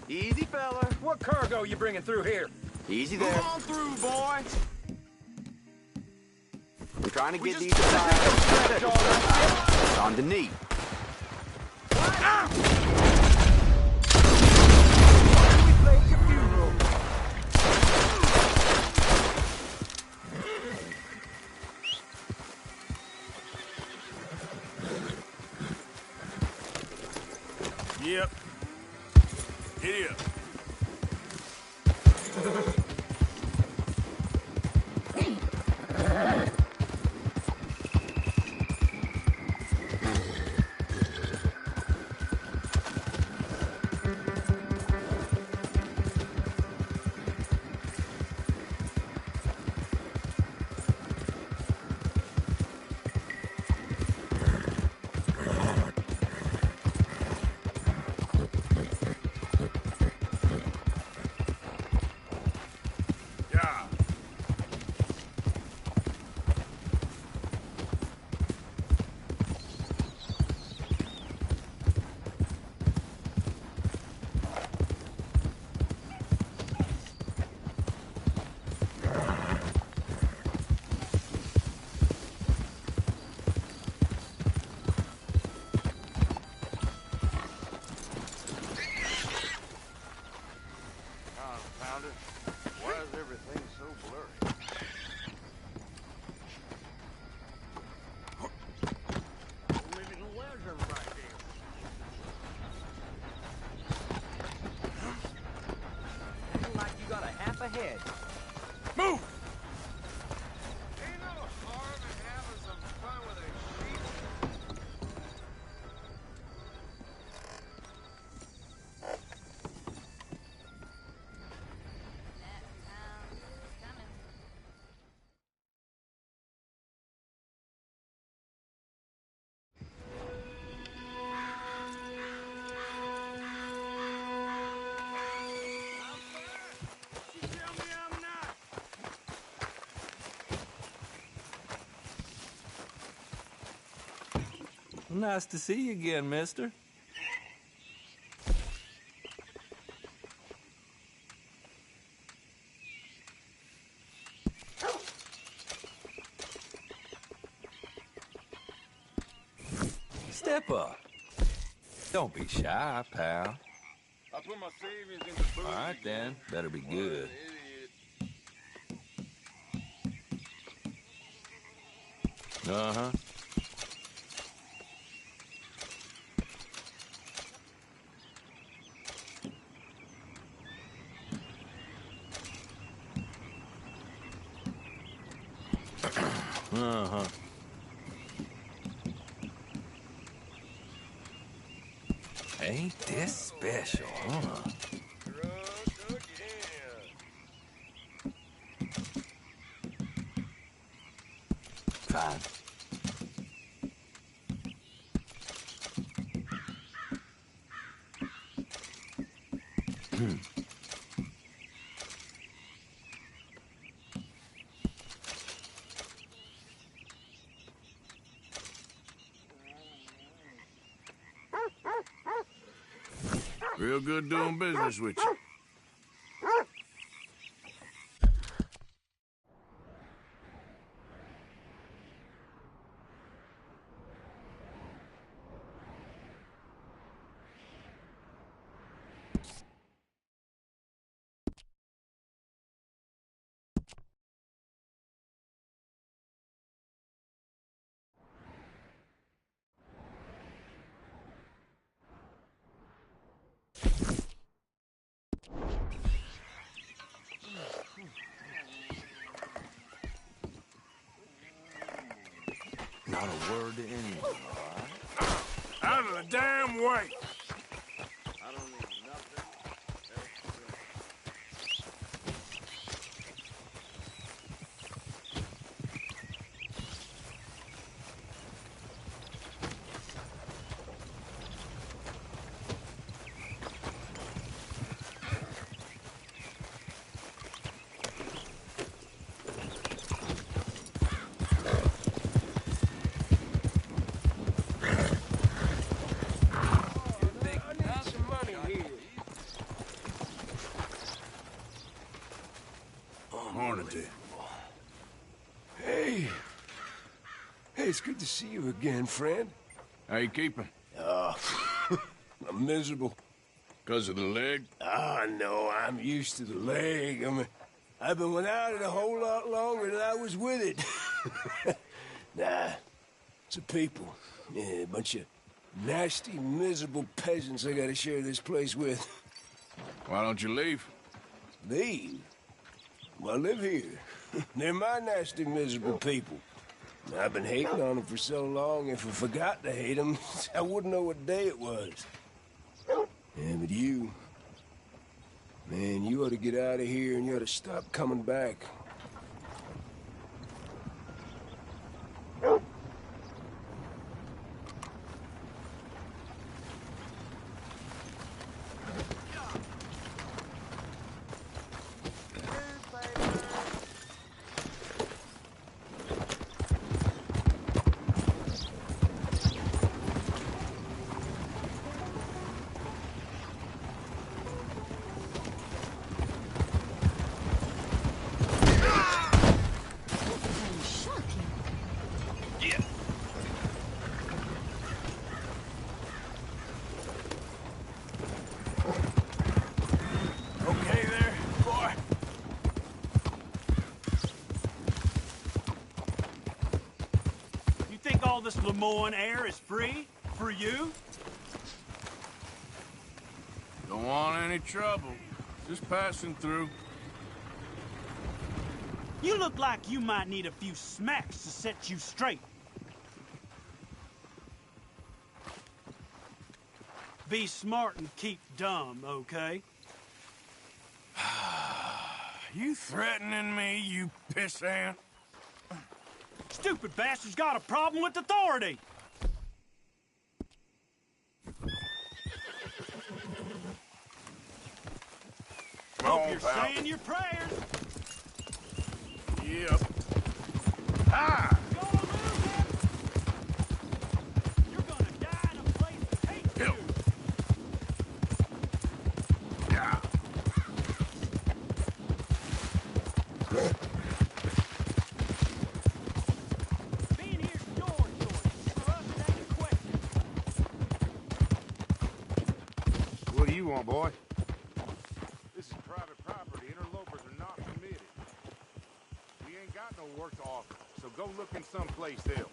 Easy, fella. What cargo you bringing through here? Easy there. Come on through, boy. We're trying to get just these aside. Underneath. Yep. Giddy up. Nice to see you again, mister. Step up. Don't be shy, pal. I put my savings in the booth. All right, then. Better be good. Uh-huh. Uh-huh. Ain't this special, huh? Fine. Real good doing business with you. Not a word to anyone, all right? Out of the damn way! I don't need nothing Hey. Hey, it's good to see you again, friend. How you keeping? I'm miserable. 'Cause of the leg? Ah, no, I'm used to the leg. I mean, I've been without it a whole lot longer than I was with it. Nah, it's a people. Yeah, a bunch of nasty, miserable peasants I gotta share this place with. Why don't you leave? Leave? Well, I live here. They're my nasty, miserable people. I've been hating on them for so long, if I forgot to hate them, I wouldn't know what day it was. Yeah, but you... Man, you ought to get out of here and you ought to stop coming back. All this Lemoyne air is free for you? Don't want any trouble. Just passing through. You look like you might need a few smacks to set you straight. Be smart and keep dumb, okay? You threatening me, you pissant? Stupid bastard's got a problem with authority! Hope you're saying your prayers! Yep. Ah! You're gonna want, boy? This is private property. Interlopers are not permitted. We ain't got no work to offer, so go looking someplace else.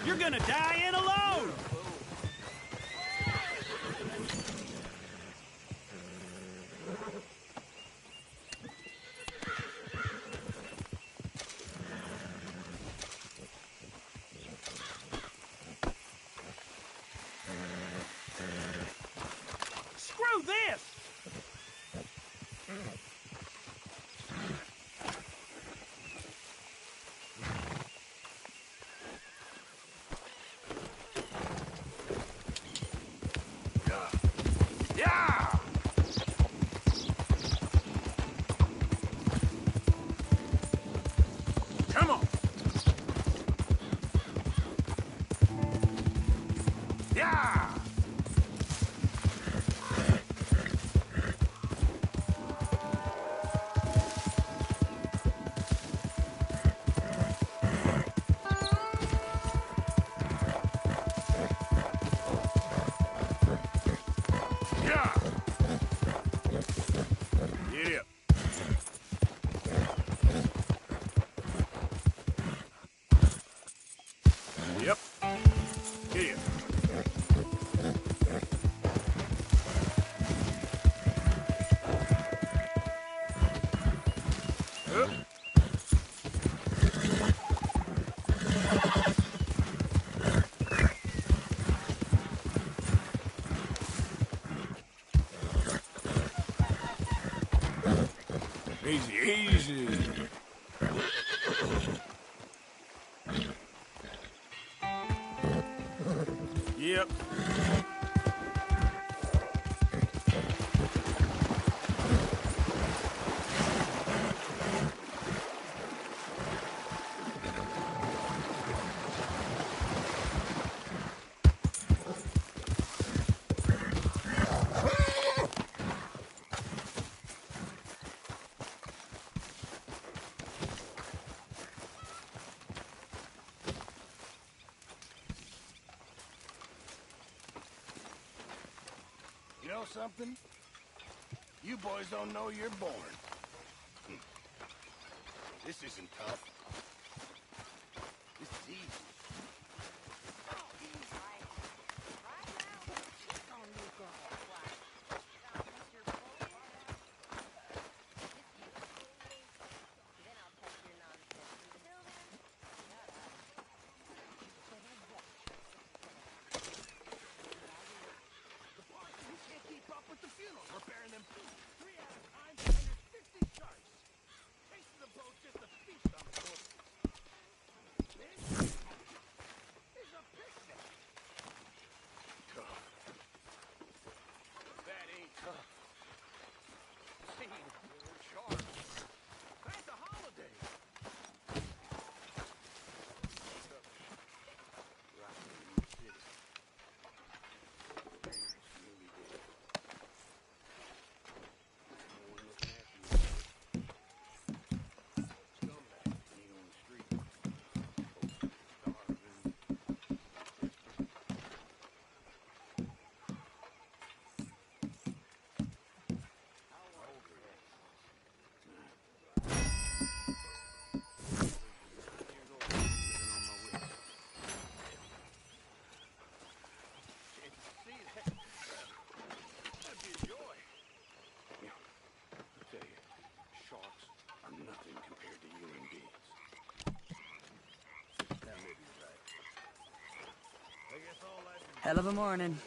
You're gonna die in alone! Screw this! Come on! Yeah! Yeah! Get up. Yep. Here. Up. Easy, easy. Yep. You know something? You boys don't know you're born. This isn't tough. This is easy. With the funeral, repairing them 3 at a time, and there's 50 sharks. Chasing the boat just a feast on the boat. This is a picnic. Tough. That ain't tough. Seeing sharks. That's a holiday. Right in the city. Hell of a morning.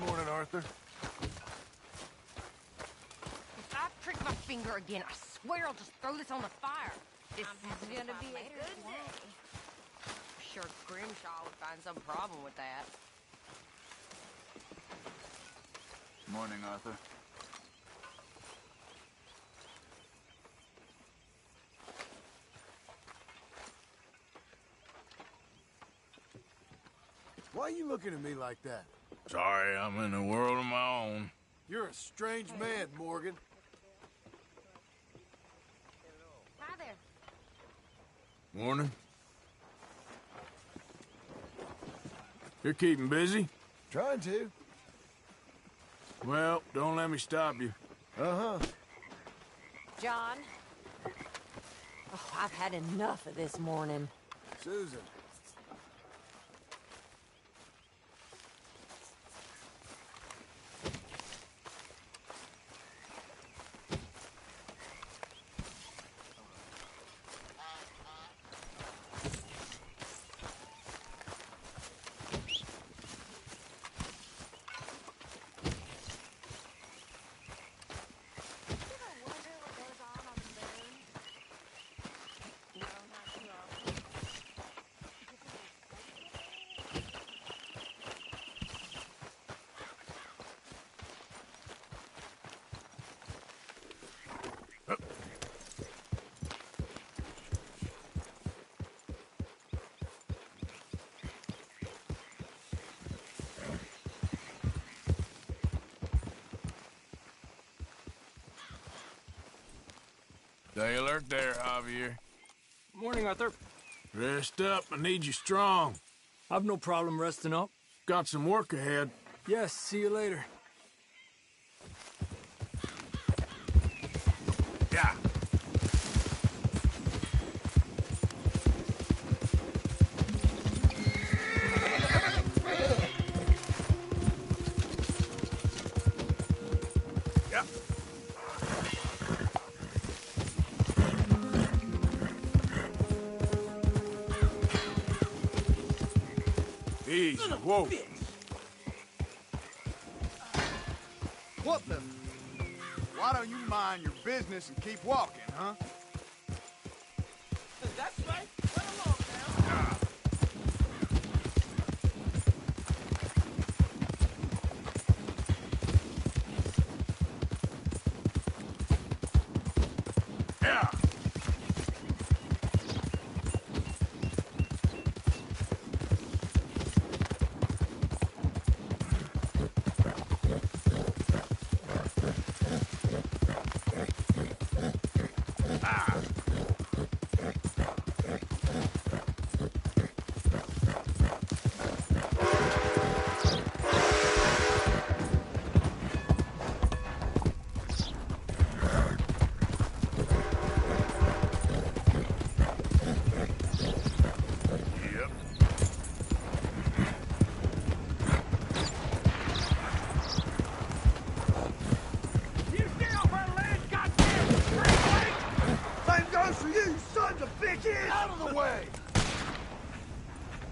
Morning, Arthur. If I prick my finger again, I swear I'll just throw this on the fire. This is gonna be a good day. Sure Grimshaw would find some problem with that. Morning, Arthur. Why are you looking at me like that? Sorry, I'm in a world of my own. You're a strange man, Morgan. Hi there. Morning. You're keeping busy? Trying to. Well, don't let me stop you. Uh-huh. John? Oh, I've had enough of this morning. Susan. Stay alert there, Javier. Morning, Arthur. Rest up. I need you strong. I've no problem resting up. Got some work ahead. Yes, see you later. Yeah. Easy. Whoa. What the? Why don't you mind your business and keep walking, huh? That's right. Run along now. Yeah.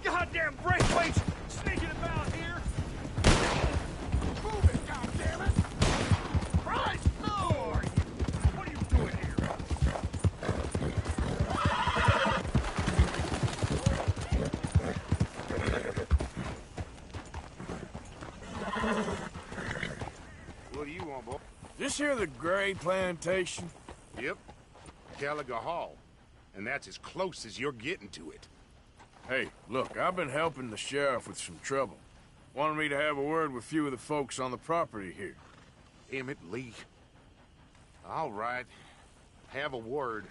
Goddamn breakaways sneaking about here! Move it, goddammit! Christ, no! What are you doing here? What do you want, boy? This here the Gray Plantation? Yep. Gallagher Hall. And that's as close as you're getting to it. Hey, look, I've been helping the sheriff with some trouble. Wanted me to have a word with a few of the folks on the property here. Emmett Lee. All right. Have a word.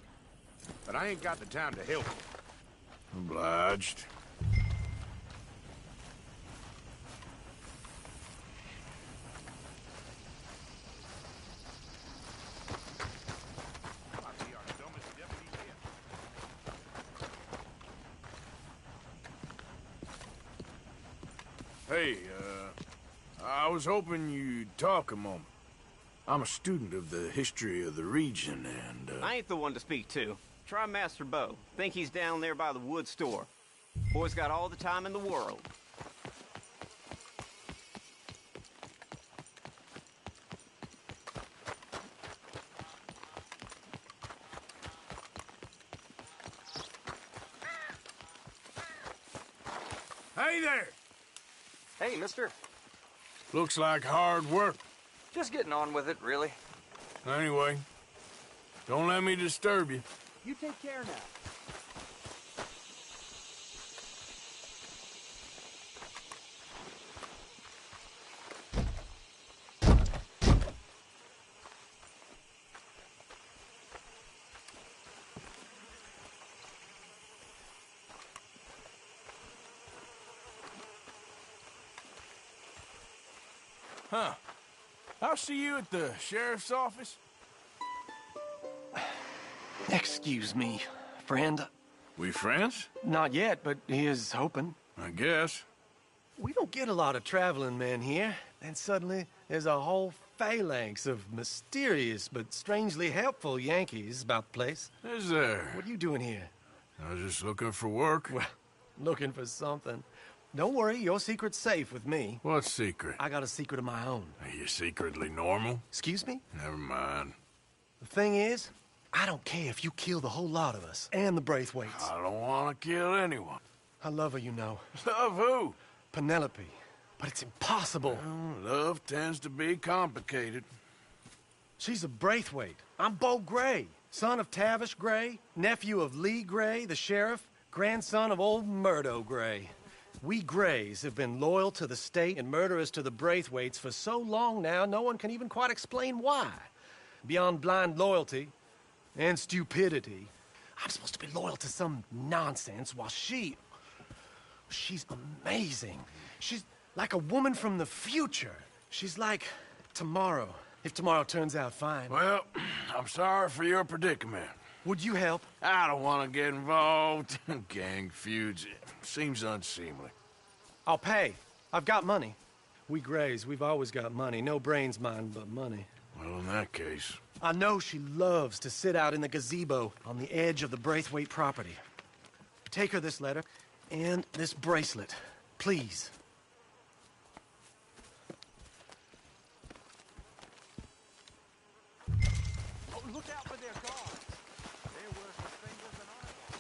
But I ain't got the time to help you. Obliged. Hey, I was hoping you'd talk a moment. I'm a student of the history of the region, and, I ain't the one to speak to. Try Master Bo. Think he's down there by the wood store. Boy's got all the time in the world. Hey there! Hey, mister. Looks like hard work. Just getting on with it, really. Anyway, don't let me disturb you. You take care now. Huh. I'll see you at the sheriff's office. Excuse me, friend. We friends? Not yet, but he is hoping. I guess. We don't get a lot of traveling men here, and suddenly there's a whole phalanx of mysterious but strangely helpful Yankees about the place. Is there? What are you doing here? I was just looking for work. Well, looking for something. Don't worry, your secret's safe with me. What secret? I got a secret of my own. Are you secretly normal? Excuse me? Never mind. The thing is, I don't care if you kill the whole lot of us, and the Braithwaites. I don't want to kill anyone. I love her, you know. Love who? Penelope. But it's impossible. Well, love tends to be complicated. She's a Braithwaite. I'm Beau Gray, son of Tavish Gray, nephew of Lee Gray, the sheriff, grandson of old Murdo Gray. We Grays have been loyal to the state and murderous to the Braithwaites for so long now, no one can even quite explain why. Beyond blind loyalty and stupidity, I'm supposed to be loyal to some nonsense while she's amazing. She's like a woman from the future. She's like tomorrow, if tomorrow turns out fine. Well, I'm sorry for your predicament. Would you help? I don't want to get involved. Gang feuds. It seems unseemly. I'll pay. I've got money. We Grays, we've always got money. No brains, mind, but money. Well, in that case... I know she loves to sit out in the gazebo on the edge of the Braithwaite property. Take her this letter and this bracelet, please. Oh, look out for their guards. They're worse for fingers than eyeballs.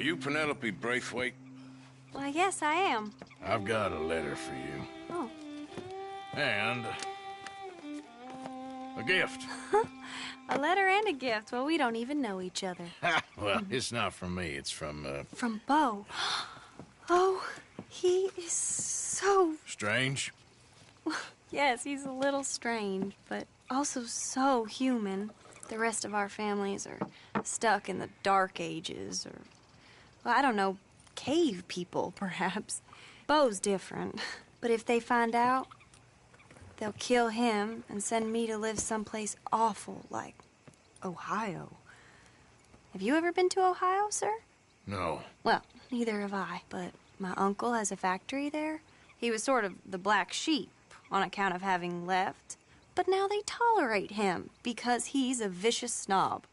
you Penelope Braithwaite? Why, yes, I am. I've got a letter for you. Oh. And a gift. A letter and a gift. Well, we don't even know each other. Well, it's not from me. It's from, From Bo. Oh, he is so... Strange? Yes, he's a little strange, but also so human. The rest of our families are stuck in the Dark Ages, or, well, I don't know, cave people, perhaps. Bo's different. But if they find out, they'll kill him and send me to live someplace awful like Ohio. Have you ever been to Ohio, sir? No. Well, neither have I, but my uncle has a factory there. He was sort of the black sheep on account of having left, but now they tolerate him because he's a vicious snob.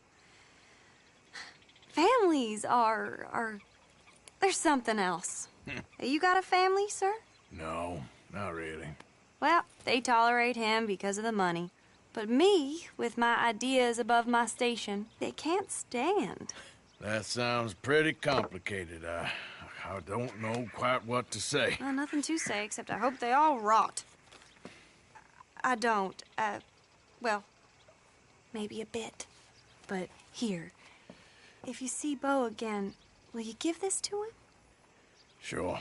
Families are there's something else. You got a family, sir? No, not really. Well, they tolerate him because of the money. But me, with my ideas above my station, they can't stand. That sounds pretty complicated. I don't know quite what to say. Well, nothing to say, except I hope they all rot. I don't. Well, maybe a bit. But here, if you see Bo again, will you give this to him? Sure.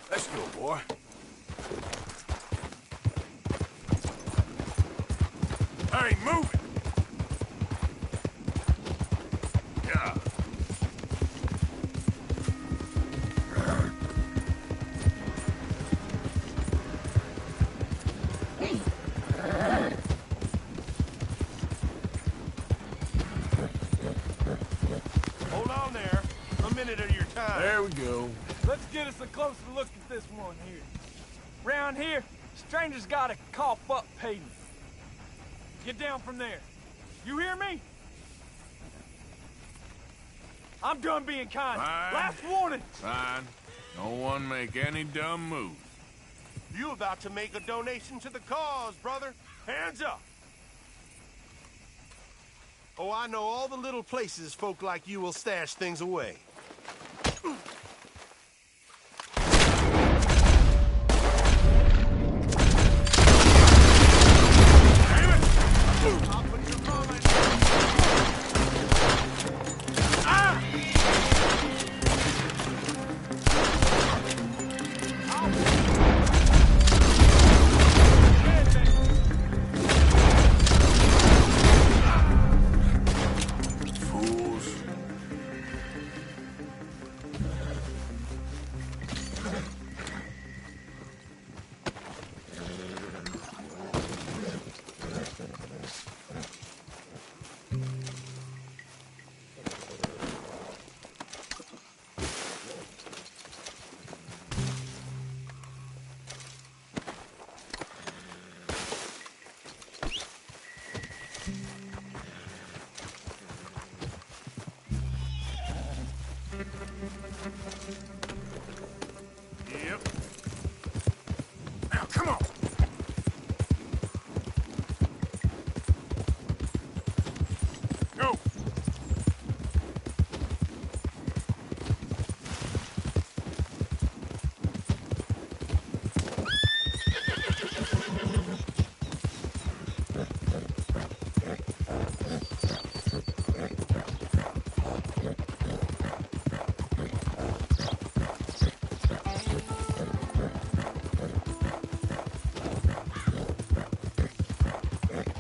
Let's go, boy. Hey, move it! Yeah. Hold on there. A minute of your time. There we go. Let's get us a closer look at this one here. Round here, strangers gotta cough up payment. Get down from there. You hear me? I'm done being kind. Fine. Last warning. Fine. No one make any dumb move. You about to make a donation to the cause, brother. Hands up. Oh, I know all the little places folk like you will stash things away. Yep. Now, come on. Go.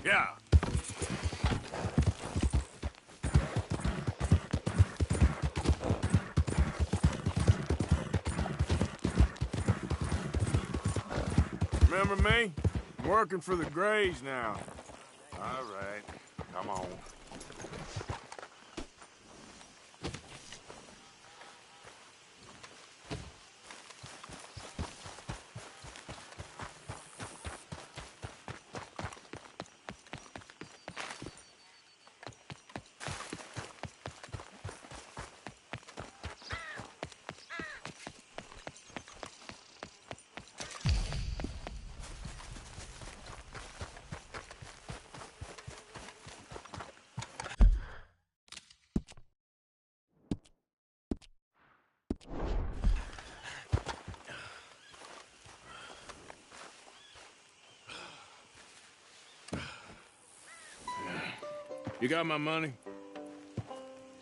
Yeah. Remember me? I'm working for the Grays now. All right, come on. You got my money?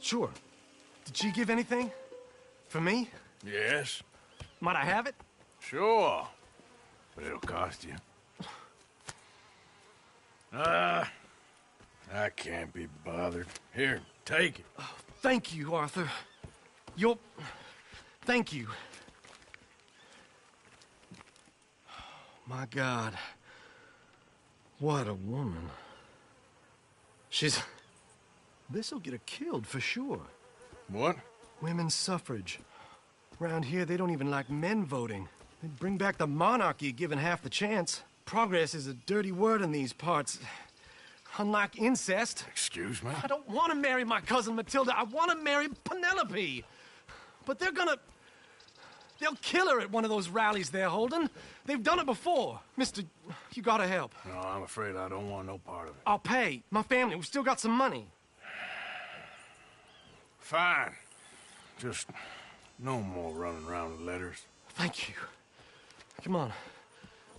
Sure. Did she give anything? For me? Yes. Might I have it? Sure. But it'll cost you. I can't be bothered. Here, take it. Oh, thank you, Arthur. You'll... Thank you. My God. What a woman. She's... This'll get her killed for sure. What? Women's suffrage. Around here, they don't even like men voting. They'd bring back the monarchy given half the chance. Progress is a dirty word in these parts. Unlike incest. Excuse me? I don't want to marry my cousin Matilda. I want to marry Penelope. But they're gonna... They'll kill her at one of those rallies they're holding. They've done it before. Mister, you gotta help. No, I'm afraid I don't want no part of it. I'll pay. My family, we've still got some money. Fine. Just no more running around with letters. Thank you. Come on.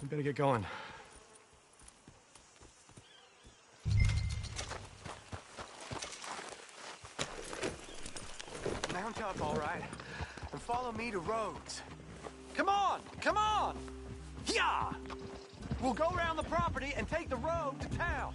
We better get going. Mount up, all right, and follow me to Rhodes. Come on! Come on! Yeah! We'll go around the property and take the road to town.